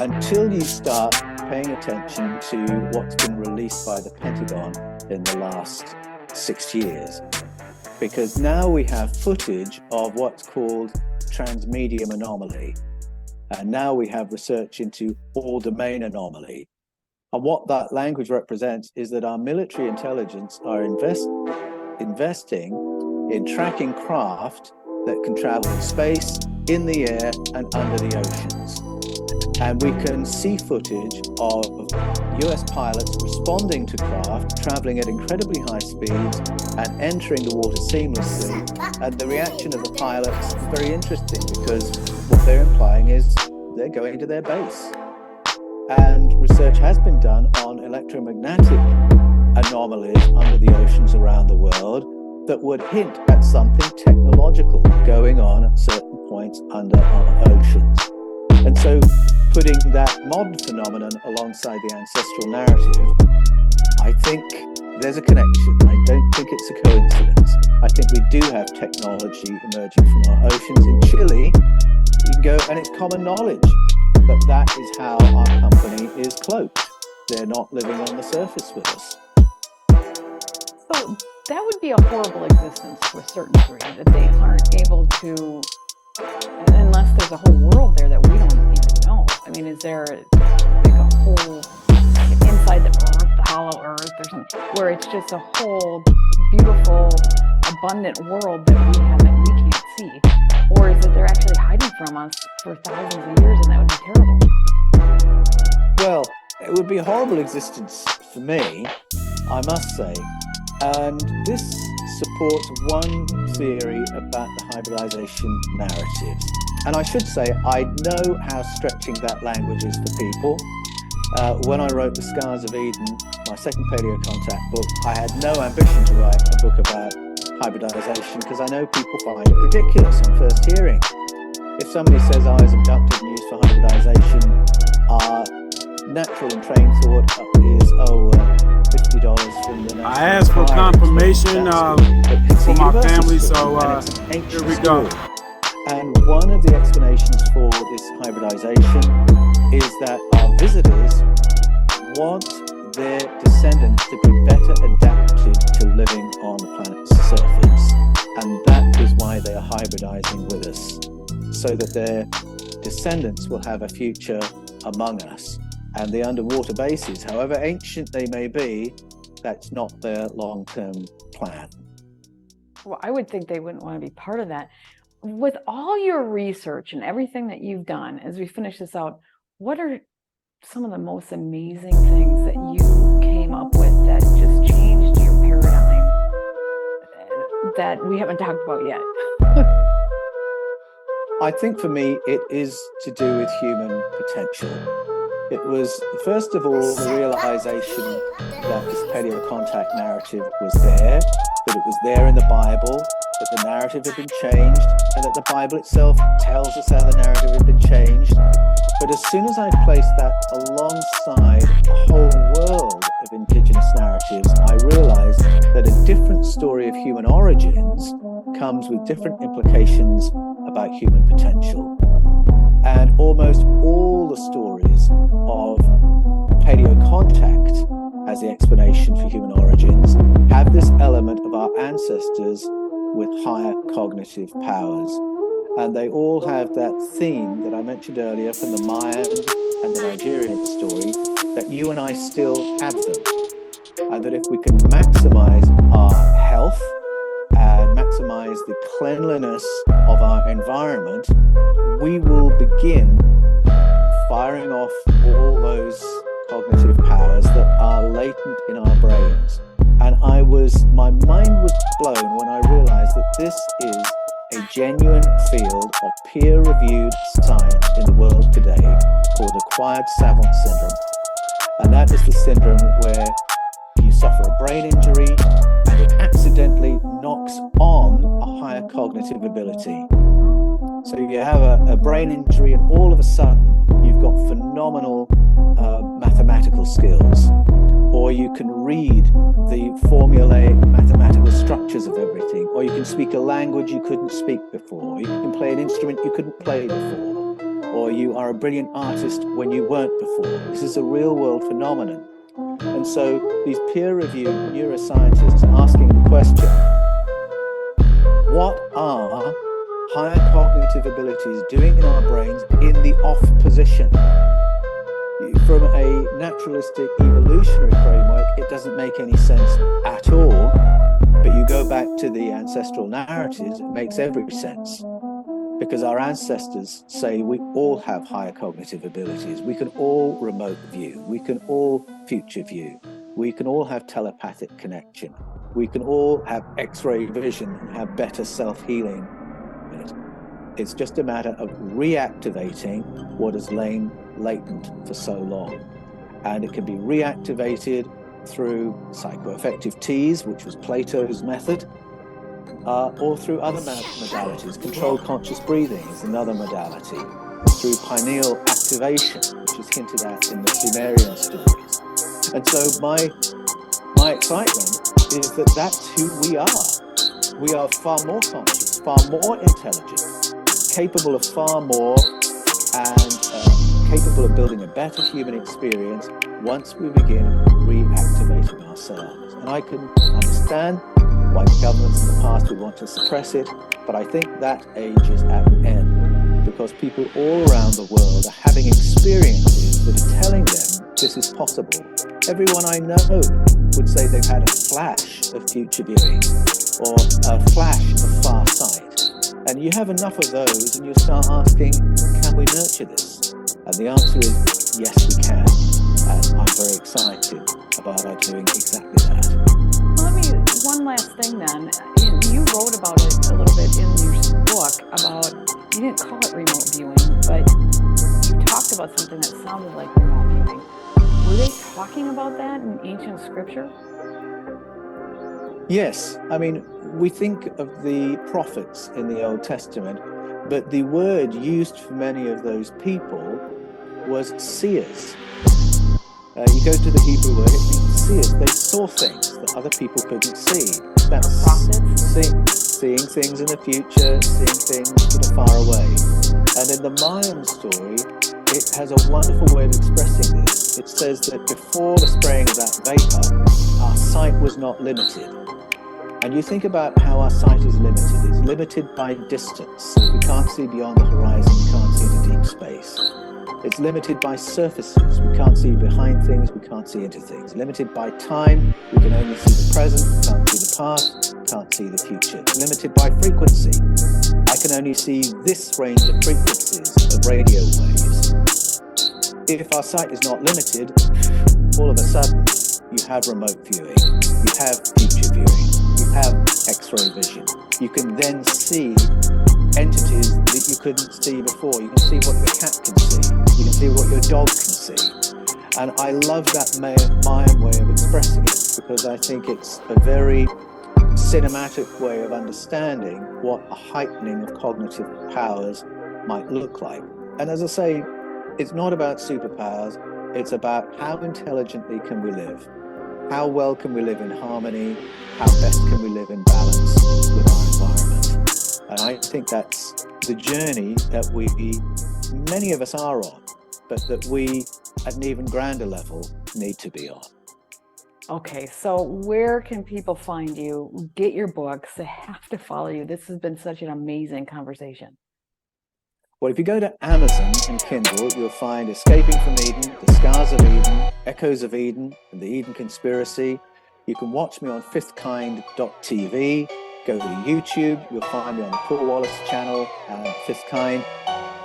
until you start paying attention to what's been released by the Pentagon in the last 6 years. Because now we have footage of what's called transmedium anomaly. And now we have research into all-domain anomaly. And what that language represents is that our military intelligence are investing in tracking craft that can travel in space, in the air, and under the oceans. And we can see footage of US pilots responding to craft, traveling at incredibly high speeds and entering the water seamlessly. And the reaction of the pilots is very interesting because what they're implying is they're going to their base. And research has been done on electromagnetic anomalies under the oceans around the world. that would hint at something technological going on at certain points under our oceans. And so putting that modern phenomenon alongside the ancestral narrative, I think there's a connection. I don't think it's a coincidence. I think we do have technology emerging from our oceans. In Chile, you can go, and it's common knowledge that that is how our company is cloaked. They're not living on the surface with us. So that would be a horrible existence to a certain degree, that they aren't able to, unless there's a whole world there that we don't even know. I mean, is there like a whole inside the earth, the hollow earth or something, where it's just a whole beautiful, abundant world that we can't see? Or is it they're actually hiding from us for thousands of years, and that would be terrible? Well, it would be a horrible existence for me, I must say. And this supports one theory about the hybridization narratives. And I should say, I know how stretching that language is for people. When I wrote The Scars of Eden, my second paleocontact book, I had no ambition to write a book about hybridization because I know people find it ridiculous on first hearing. If somebody says I was abducted and used for hybridization, our natural and trained thought is, $50 from the I asked for confirmation for my family, so here we go. And one of the explanations for this hybridization is that our visitors want their descendants to be better adapted to living on the planet's surface. And that is why they are hybridizing with us, so that their descendants will have a future among us. And the underwater bases, however ancient they may be, that's not their long-term plan. Well, I would think they wouldn't want to be part of that. With all your research and everything that you've done, as we finish this out, what are some of the most amazing things that you came up with that just changed your paradigm that we haven't talked about yet? I think for me, it is to do with human potential. It was, first of all, the realization that this paleocontact narrative was there, that it was there in the Bible, that the narrative had been changed, and that the Bible itself tells us how the narrative had been changed. But as soon as I placed that alongside a whole world of indigenous narratives, I realized that a different story of human origins comes with different implications about human potential. And almost all the stories of paleocontact as the explanation for human origins have this element of our ancestors with higher cognitive powers. And they all have that theme that I mentioned earlier from the Mayan and the Nigerian story, that you and I still have them. And that if we can maximize our health and maximize the cleanliness of our environment, we will begin firing off all those cognitive powers that are latent in our brains. And my mind was blown when I realized that this is a genuine field of peer-reviewed science in the world today called acquired savant syndrome. And that is the syndrome where you suffer a brain injury and it accidentally knocks on a higher cognitive ability. So you have a brain injury and all of a sudden you've got phenomenal mathematical skills, or you can read the formulaic mathematical structures of everything, or you can speak a language you couldn't speak before, or you can play an instrument you couldn't play before, or you are a brilliant artist when you weren't before. This is a real world phenomenon. And so these peer-reviewed neuroscientists are asking the question, what are higher cognitive abilities doing in our brains in the off position? From a naturalistic evolutionary framework, it doesn't make any sense at all. But you go back to the ancestral narratives, it makes every sense. Because our ancestors say we all have higher cognitive abilities. We can all remote view. We can all future view. We can all have telepathic connection. We can all have X-ray vision and have better self-healing. It's just a matter of reactivating what has lain latent for so long. And it can be reactivated through psychoaffective teas, which was Plato's method. or through other modalities. Controlled conscious breathing is another modality. Through pineal activation, which is hinted at in the Sumerian stories. And so my excitement is that that's who we are. We are far more conscious, far more intelligent, capable of far more, and capable of building a better human experience once we begin reactivating ourselves. And I can understand why governments in the past would want to suppress it, but I think that age is at an end, because people all around the world are having experiences that are telling them this is possible. Everyone I know would say they've had a flash of future viewing or a flash of far sight. And you have enough of those and you start asking, can we nurture this? And the answer is, yes, we can. And I'm very excited about our doing exactly that. Well, one last thing then. You wrote about it a little bit in your book about, you didn't call it remote viewing, but you talked about something that sounded like remote viewing. Were they talking about that in ancient scripture? Yes. I mean, we think of the prophets in the Old Testament, but the word used for many of those people was seers. You go to the Hebrew word, it means seers. They saw things that other people couldn't see. That's seeing things in the future, seeing things that are far away. And in the Mayan story, it has a wonderful way of expressing this. It says that before the spraying of that vapor, our sight was not limited. And you think about how our sight is limited. It's limited by distance. So we can't see beyond the horizon, we can't see into deep space. It's limited by surfaces. We can't see behind things, we can't see into things. Limited by time, we can only see the present, can't see the past, can't see the future. Limited by frequency. I can only see this range of frequencies of radio waves. If our sight is not limited, all of a sudden, you have remote viewing, you have future viewing, you have X-ray vision. You can then see entities that you couldn't see before. You can see what your cat can see. You can see what your dog can see. And I love that Mayan way of expressing it, because I think it's a very cinematic way of understanding what a heightening of cognitive powers might look like. And as I say, it's not about superpowers. It's about how intelligently can we live? How well can we live in harmony? How best can we live in balance with our environment? And I think that's the journey that many of us are on, but that we, at an even grander level, need to be on. Okay, so where can people find you, get your books? They have to follow you. This has been such an amazing conversation. Well, if you go to Amazon and Kindle, you'll find Escaping from Eden, The Scars of Eden, Echoes of Eden, and The Eden Conspiracy. You can watch me on fifthkind.tv. Go to YouTube, you'll find me on the Paul Wallace channel, Fifth Kind.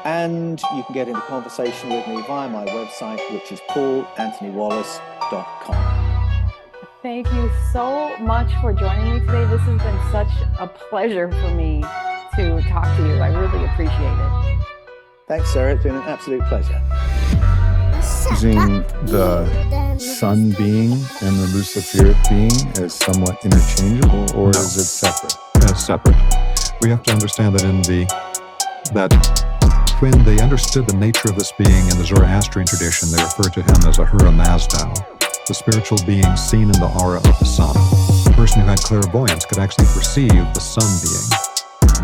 And you can get into conversation with me via my website, which is paulanthonywallace.com. Thank you so much for joining me today. This has been such a pleasure for me to talk to you. I really appreciate it. Thanks, Sarah. It's been an absolute pleasure. Using the sun being and the Luciferic being as somewhat interchangeable, or is it separate? It's separate. We have to understand that when they understood the nature of this being in the Zoroastrian tradition, they referred to him as Ahura Mazda, the spiritual being seen in the aura of the sun. The person who had clairvoyance could actually perceive the sun being.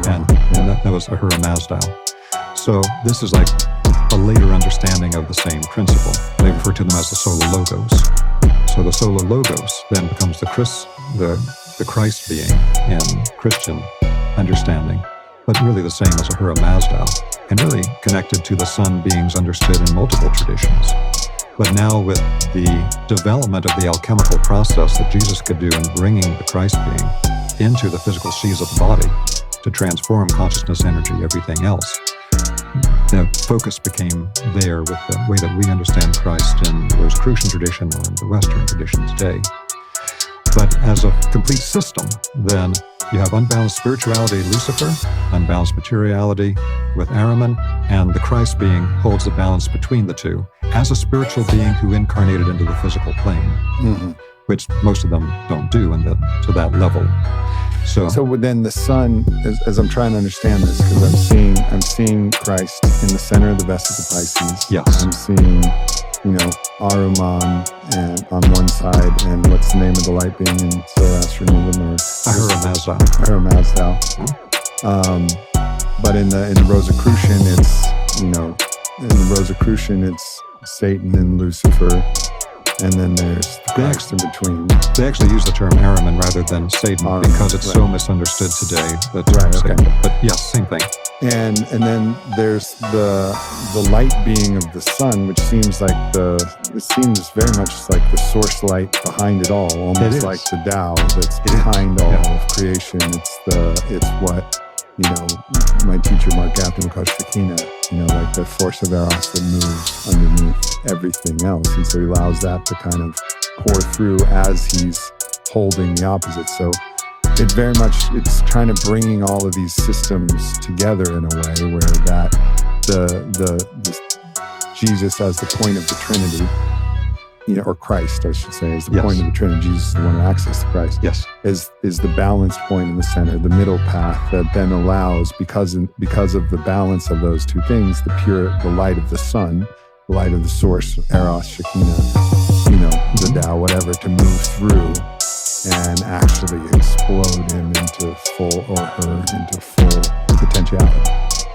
And that was Ahura Mazda. So this is like a later understanding of the same principle. They refer to them as the Solar Logos. So the Solar Logos then becomes the Christ being in Christian understanding, but really the same as Ahura Mazda, and really connected to the sun beings understood in multiple traditions. But now with the development of the alchemical process that Jesus could do in bringing the Christ being into the physical seas of the body to transform consciousness, energy, everything else, the focus became there with the way that we understand Christ in the Rosicrucian tradition or in the Western tradition today. But as a complete system, then you have unbalanced spirituality, Lucifer, unbalanced materiality with Ahriman, and the Christ being holds the balance between the two as a spiritual being who incarnated into the physical plane. Mm-hmm. which most of them don't do to that level. So then the sun, as I'm trying to understand this, because I'm seeing Christ in the center of the vesicles of Pisces. Yes. I'm seeing, Ahriman and on one side, and what's the name of the light being in Zoroastrianism? Ahura Mazda. But in the Rosicrucian, it's Satan and Lucifer, and then there's the Christ in between. They actually use the term Ahriman rather than Satan because it's so misunderstood today. The term Satan. But yes, same thing. And then there's the light being of the sun, which seems like it seems very much like the source light behind it all, almost like the Tao that's behind all of creation. It's what my teacher Mark Gaffney would call Shekinah, like the force of Eros that moves underneath everything else. And so he allows that to kind of pour through as he's holding the opposite. So it's kind of bringing all of these systems together in a way where that the Jesus as the point of the Trinity, or Christ, I should say, is the point of the Trinity. Jesus is the one who access to Christ. Yes, is the balanced point in the center, the middle path that then allows, because of the balance of those two things, the light of the sun, the light of the source, Eros, Shekinah, the Tao, whatever, to move through and actually explode him into full potentiality.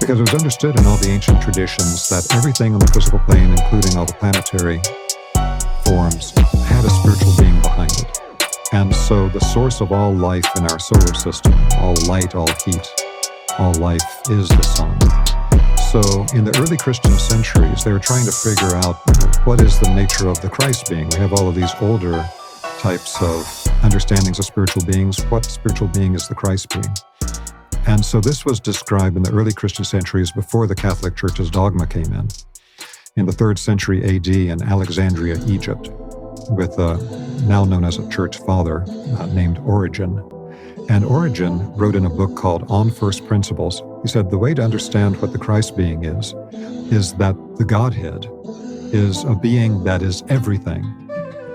Because it was understood in all the ancient traditions that everything on the physical plane, including all the planetary forms, had a spiritual being behind it. And so the source of all life in our solar system, all light, all heat, all life is the sun. So in the early Christian centuries, they were trying to figure out what is the nature of the Christ being. We have all of these older types of understandings of spiritual beings. What spiritual being is the Christ being? And so this was described in the early Christian centuries before the Catholic Church's dogma came in the 3rd century AD in Alexandria, Egypt, with a now known as a church father named Origen. And Origen wrote in a book called On First Principles, he said, the way to understand what the Christ being is that the Godhead is a being that is everything.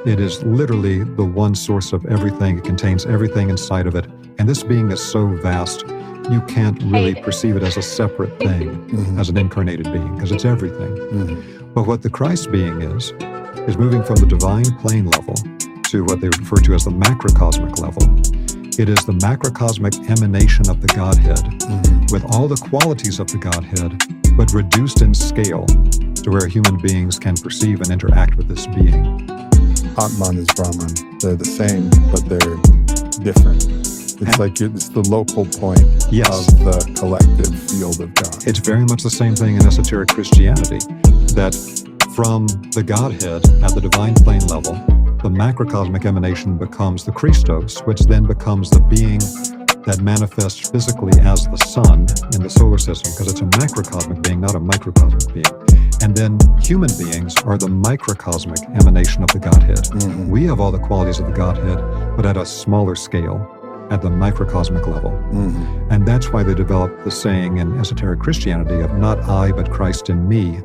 It is literally the one source of everything. It contains everything inside of it. And this being is so vast, you can't really perceive it as a separate thing, as an incarnated being, because it's everything. But what the Christ being is moving from the divine plane level to what they refer to as the macrocosmic level. It is the macrocosmic emanation of the Godhead, with all the qualities of the Godhead, but reduced in scale to where human beings can perceive and interact with this being. Atman is Brahman. They're the same, but they're different. It's the local point of the collective field of God. It's very much the same thing in esoteric Christianity, that from the Godhead at the divine plane level, the macrocosmic emanation becomes the Christos, which then becomes the being that manifests physically as the sun in the solar system, because it's a macrocosmic being, not a microcosmic being. And then human beings are the microcosmic emanation of the Godhead. We have all the qualities of the Godhead, but at a smaller scale, at the microcosmic level. And that's why they developed the saying in esoteric Christianity of not I, but Christ in me,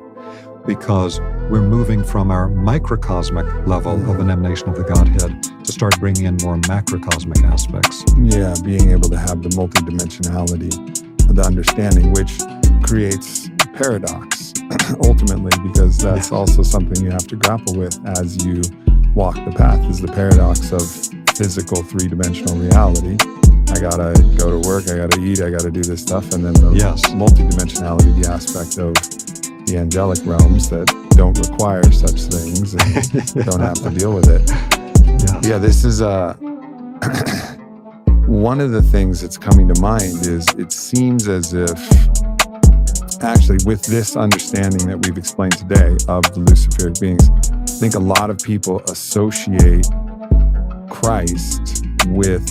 because we're moving from our microcosmic level of an emanation of the Godhead to start bringing in more macrocosmic aspects. Yeah, being able to have the multidimensionality of the understanding, which creates paradox, ultimately, because that's also something you have to grapple with as you walk the path, is the paradox of physical three-dimensional reality. I gotta go to work, I gotta eat, I gotta do this stuff, and then the multidimensionality, the aspect of the angelic realms that don't require such things and don't have to deal with it. Yeah, this is one of the things that's coming to mind is it seems as if actually with this understanding that we've explained today of the Luciferic beings, I think a lot of people associate Christ with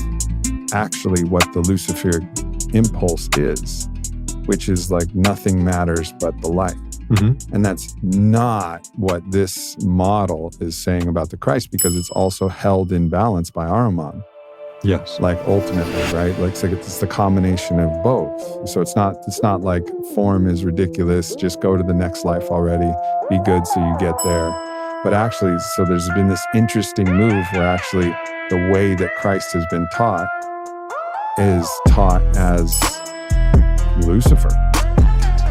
actually what the Luciferic impulse is, which is like nothing matters but the light. And that's not what this model is saying about the Christ, because it's also held in balance by Ahriman. Yes. Like ultimately, right? Like it's the combination of both. So it's not like form is ridiculous, just go to the next life already, be good so you get there. But actually, so there's been this interesting move where actually the way that Christ has been taught is taught as Lucifer,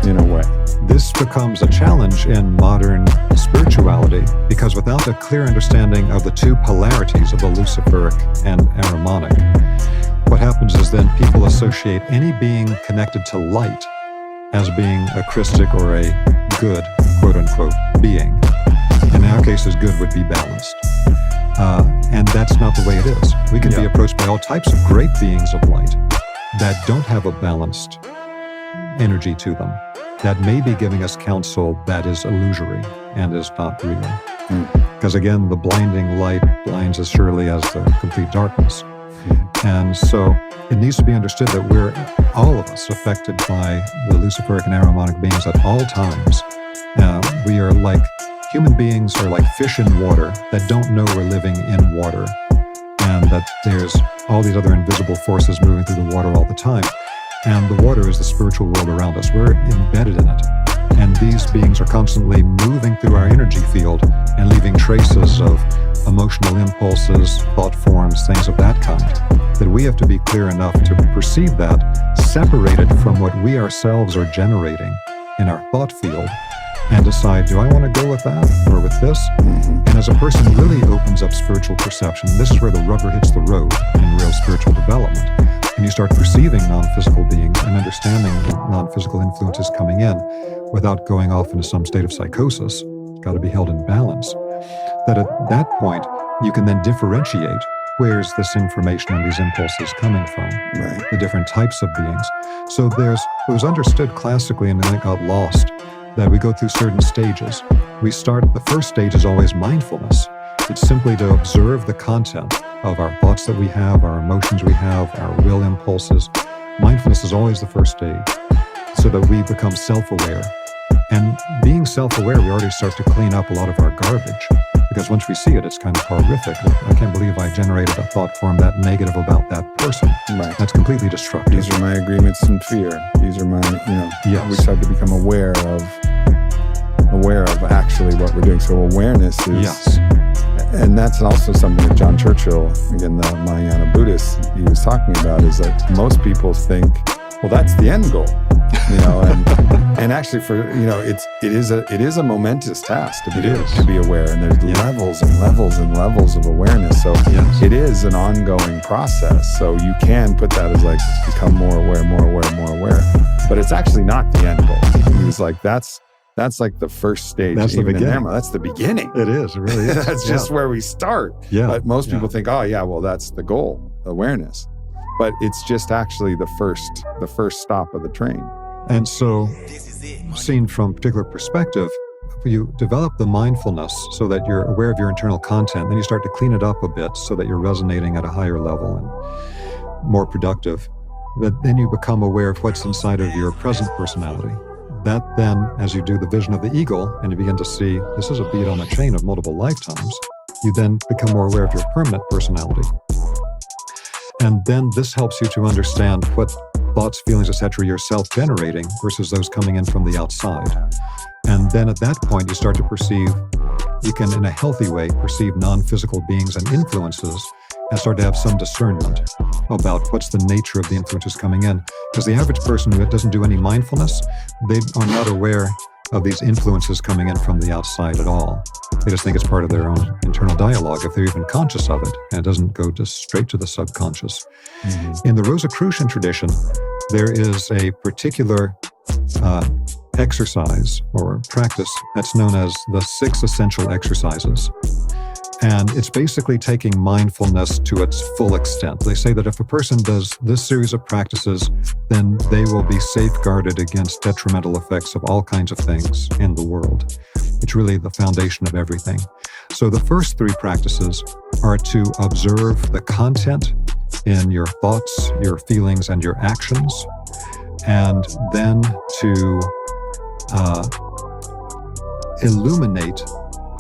in a way. This becomes a challenge in modern spirituality because without a clear understanding of the two polarities of the Luciferic and Ahrimanic, what happens is then people associate any being connected to light as being a Christic or a good, quote-unquote, being. In our cases, good would be balanced. And that's not the way it is. We can be approached by all types of great beings of light that don't have a balanced energy to them, that may be giving us counsel that is illusory and is not real. Because again, the blinding light blinds as surely as the complete darkness. And so it needs to be understood that we're, all of us, affected by the Luciferic and Ahrimanic beings at all times. We are like, human beings are like fish in water that don't know we're living in water, and that there's all these other invisible forces moving through the water all the time. And the water is the spiritual world around us. We're embedded in it. And these beings are constantly moving through our energy field and leaving traces of emotional impulses, thought forms, things of that kind, that we have to be clear enough to perceive that, separated from what we ourselves are generating in our thought field, and decide, do I want to go with that or with this? And as a person really opens up spiritual perception, this is where the rubber hits the road in real spiritual development. And you start perceiving non-physical beings and understanding non-physical influences coming in without going off into some state of psychosis. It's got to be held in balance. That at that point, you can then differentiate where's this information and these impulses coming from, the different types of beings. So it was understood classically, and then it got lost, that we go through certain stages. The first stage is always mindfulness. It's simply to observe the content of our thoughts that we have, our emotions we have, our will impulses. Mindfulness is always the first stage, so that we become self-aware. And being self-aware, we already start to clean up a lot of our garbage, because once we see it, it's kind of horrific. I can't believe I generated a thought form that negative about that person. That's completely destructive. These are my agreements in fear. These are my, we start to become aware of actually what we're doing. So awareness is, and that's also something that John Churchill, again, the Mahayana Buddhist, he was talking about, is that most people think, well, that's the end goal, and actually it is a momentous task to be aware, and there's levels and levels and levels of awareness. So it is an ongoing process. So you can put that as like, become more aware, but it's actually not the end goal. He was like, that's like the first stage. That's the beginning. That's the beginning. It is. It really is. That's just where we start. But most people think, that's the goal, awareness. But it's just actually the first stop of the train. And so, seen from a particular perspective, you develop the mindfulness so that you're aware of your internal content. Then you start to clean it up a bit so that you're resonating at a higher level and more productive. But then you become aware of what's inside of your present personality. That then, as you do the vision of the eagle, and you begin to see this is a bead on a chain of multiple lifetimes, you then become more aware of your permanent personality. And then this helps you to understand what thoughts, feelings, etc. you're self-generating versus those coming in from the outside. And then at that point, you start to perceive, you can, in a healthy way, perceive non-physical beings and influences and start to have some discernment about what's the nature of the influences coming in. Because the average person who doesn't do any mindfulness, they are not aware of these influences coming in from the outside at all. They just think it's part of their own internal dialogue, if they're even conscious of it, and it doesn't go just straight to the subconscious. In the Rosicrucian tradition, there is a particular exercise or practice that's known as the 6 essential exercises. And it's basically taking mindfulness to its full extent. They say that if a person does this series of practices, then they will be safeguarded against detrimental effects of all kinds of things in the world. It's really the foundation of everything. So the first 3 practices are to observe the content in your thoughts, your feelings, and your actions, and then to illuminate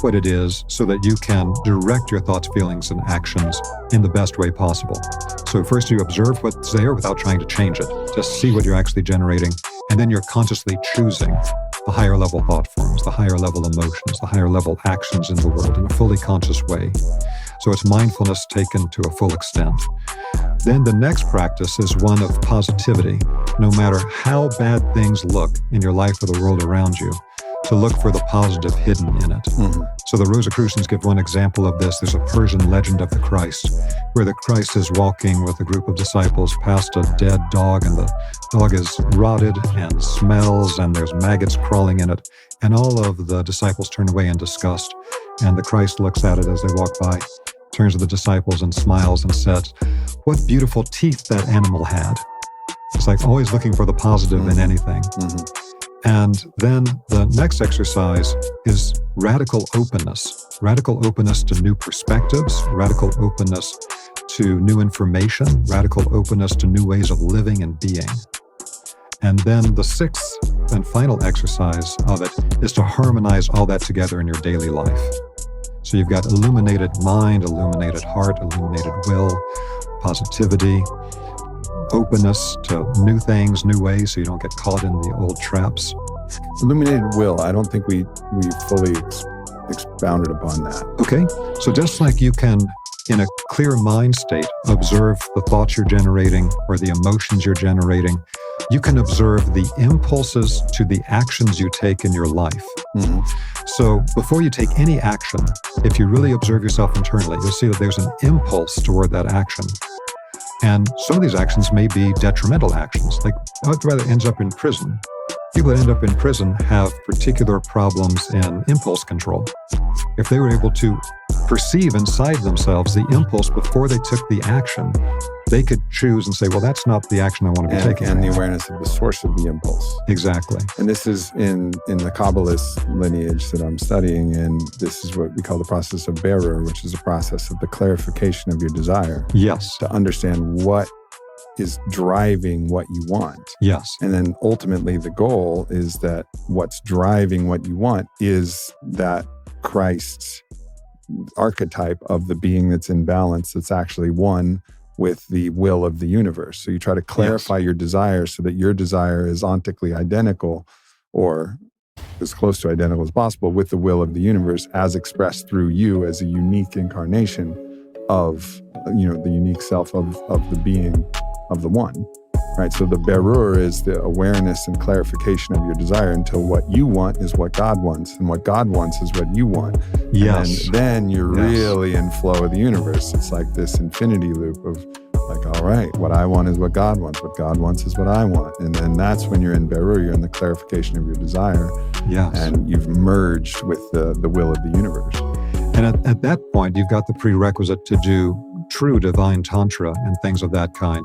what it is so that you can direct your thoughts, feelings, and actions in the best way possible. So first you observe what's there without trying to change it. Just see what you're actually generating, and then you're consciously choosing the higher level thought forms, the higher level emotions, the higher level actions in the world in a fully conscious way. So it's mindfulness taken to a full extent. Then the next practice is one of positivity. No matter how bad things look in your life or the world around you, to look for the positive hidden in it. Mm-hmm. So the Rosicrucians give one example of this. There's a Persian legend of the Christ, where the Christ is walking with a group of disciples past a dead dog, and the dog is rotted and smells, and there's maggots crawling in it. And all of the disciples turn away in disgust. And the Christ looks at it as they walk by, turns to the disciples and smiles and says, "What beautiful teeth that animal had." It's like always looking for the positive in anything. Mm-hmm. And then the next exercise is radical openness to new perspectives, radical openness to new information, radical openness to new ways of living and being. And then the sixth and final exercise of it is to harmonize all that together in your daily life. So you've got illuminated mind, illuminated heart, illuminated will, positivity, openness to new things, new ways, so you don't get caught in the old traps. Illuminated will, I don't think we fully expounded upon that. Okay, so just like you can, in a clear mind state, observe the thoughts you're generating or the emotions you're generating, you can observe the impulses to the actions you take in your life. Mm-hmm. So before you take any action, if you really observe yourself internally, you'll see that there's an impulse toward that action. And some of these actions may be detrimental actions, like I'd rather ends up in prison. People that end up in prison have particular problems in impulse control. If they were able to perceive inside themselves the impulse before they took the action, they could choose and say, well, that's not the action I want to be taking. And the awareness of the source of the impulse. Exactly. And this is in the Kabbalist lineage that I'm studying, and this is what we call the process of Berur, which is a process of the clarification of your desire. Yes. To understand what is driving what you want. Yes. And then ultimately the goal is that what's driving what you want is that Christ's archetype of the being that's in balance, that's actually one with the will of the universe. So you try to clarify your desire so that your desire is ontically identical, or as close to identical as possible, with the will of the universe as expressed through you as a unique incarnation of, the unique self of the being of the one, right? So the Berur is the awareness and clarification of your desire until what you want is what God wants, and what God wants is what you want. Yes. And then you're really in flow of the universe. It's like this infinity loop of like, all right, what I want is what God wants is what I want. And then that's when you're in Berur, you're in the clarification of your desire. Yes. And you've merged with the will of the universe. And at that point, you've got the prerequisite to do true divine tantra and things of that kind.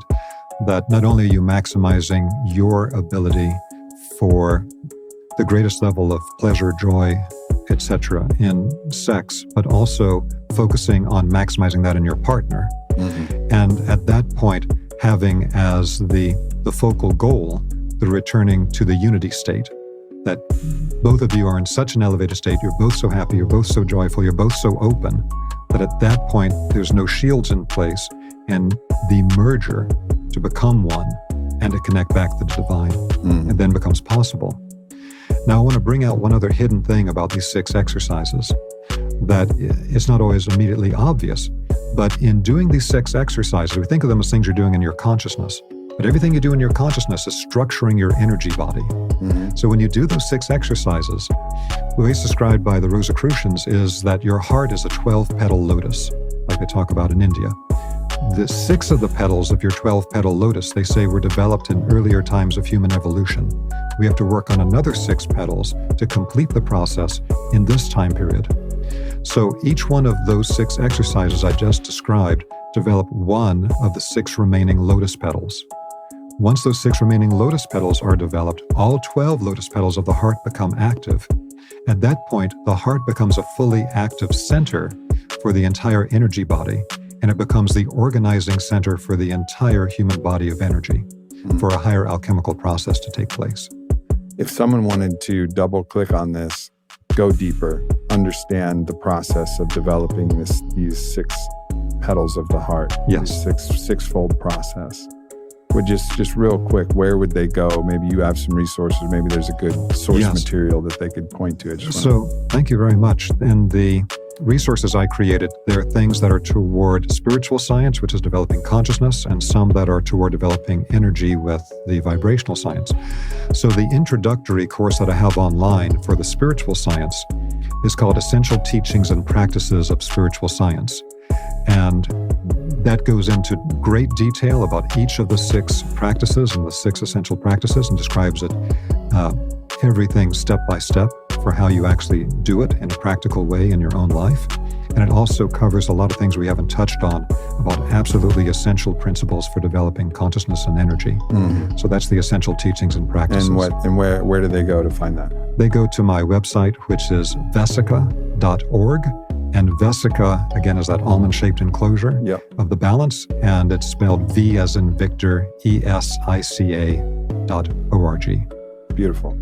That not only are you maximizing your ability for the greatest level of pleasure, joy, etc. in sex, but also focusing on maximizing that in your partner. Mm-hmm. And at that point, having as the focal goal, the returning to the unity state, that both of you are in such an elevated state, you're both so happy, you're both so joyful, you're both so open, that at that point, there's no shields in place, and the merger to become one and to connect back to the divine, and then becomes possible. Now, I want to bring out one other hidden thing about these 6 exercises that it's not always immediately obvious, but in doing these 6 exercises, we think of them as things you're doing in your consciousness, but everything you do in your consciousness is structuring your energy body. Mm-hmm. So when you do those 6 exercises, the way it's described by the Rosicrucians is that your heart is a 12-petal lotus, like they talk about in India. The 6 of the petals of your 12-petal lotus, they say, were developed in earlier times of human evolution. We have to work on another 6 petals to complete the process in this time period. So each one of those 6 exercises I just described develop one of the 6 remaining lotus petals. Once those 6 remaining lotus petals are developed, all 12 lotus petals of the heart become active. At that point, the heart becomes a fully active center for the entire energy body, and it becomes the organizing center for the entire human body of energy for a higher alchemical process to take place. If someone wanted to double click on this, go deeper, understand the process of developing these 6 petals of the heart, yes, this sixfold process, would just real quick, where would they go? Maybe you have some resources. Maybe there's a good source Yes. material that they could point to. So thank you very much. In the resources I created, there are things that are toward spiritual science, which is developing consciousness, and some that are toward developing energy with the vibrational science. So the introductory course that I have online for the spiritual science is called Essential Teachings and Practices of Spiritual Science. And that goes into great detail about each of the 6 practices and the 6 essential practices, and describes it everything step by step for how you actually do it in a practical way in your own life. And it also covers a lot of things we haven't touched on about absolutely essential principles for developing consciousness and energy. Mm-hmm. So that's the essential teachings and practices. And where do they go to find that? They go to my website, which is vesica.org. And Vesica, again, is that almond-shaped enclosure of the balance, and it's spelled V as in Victor, ESICA.org. Beautiful.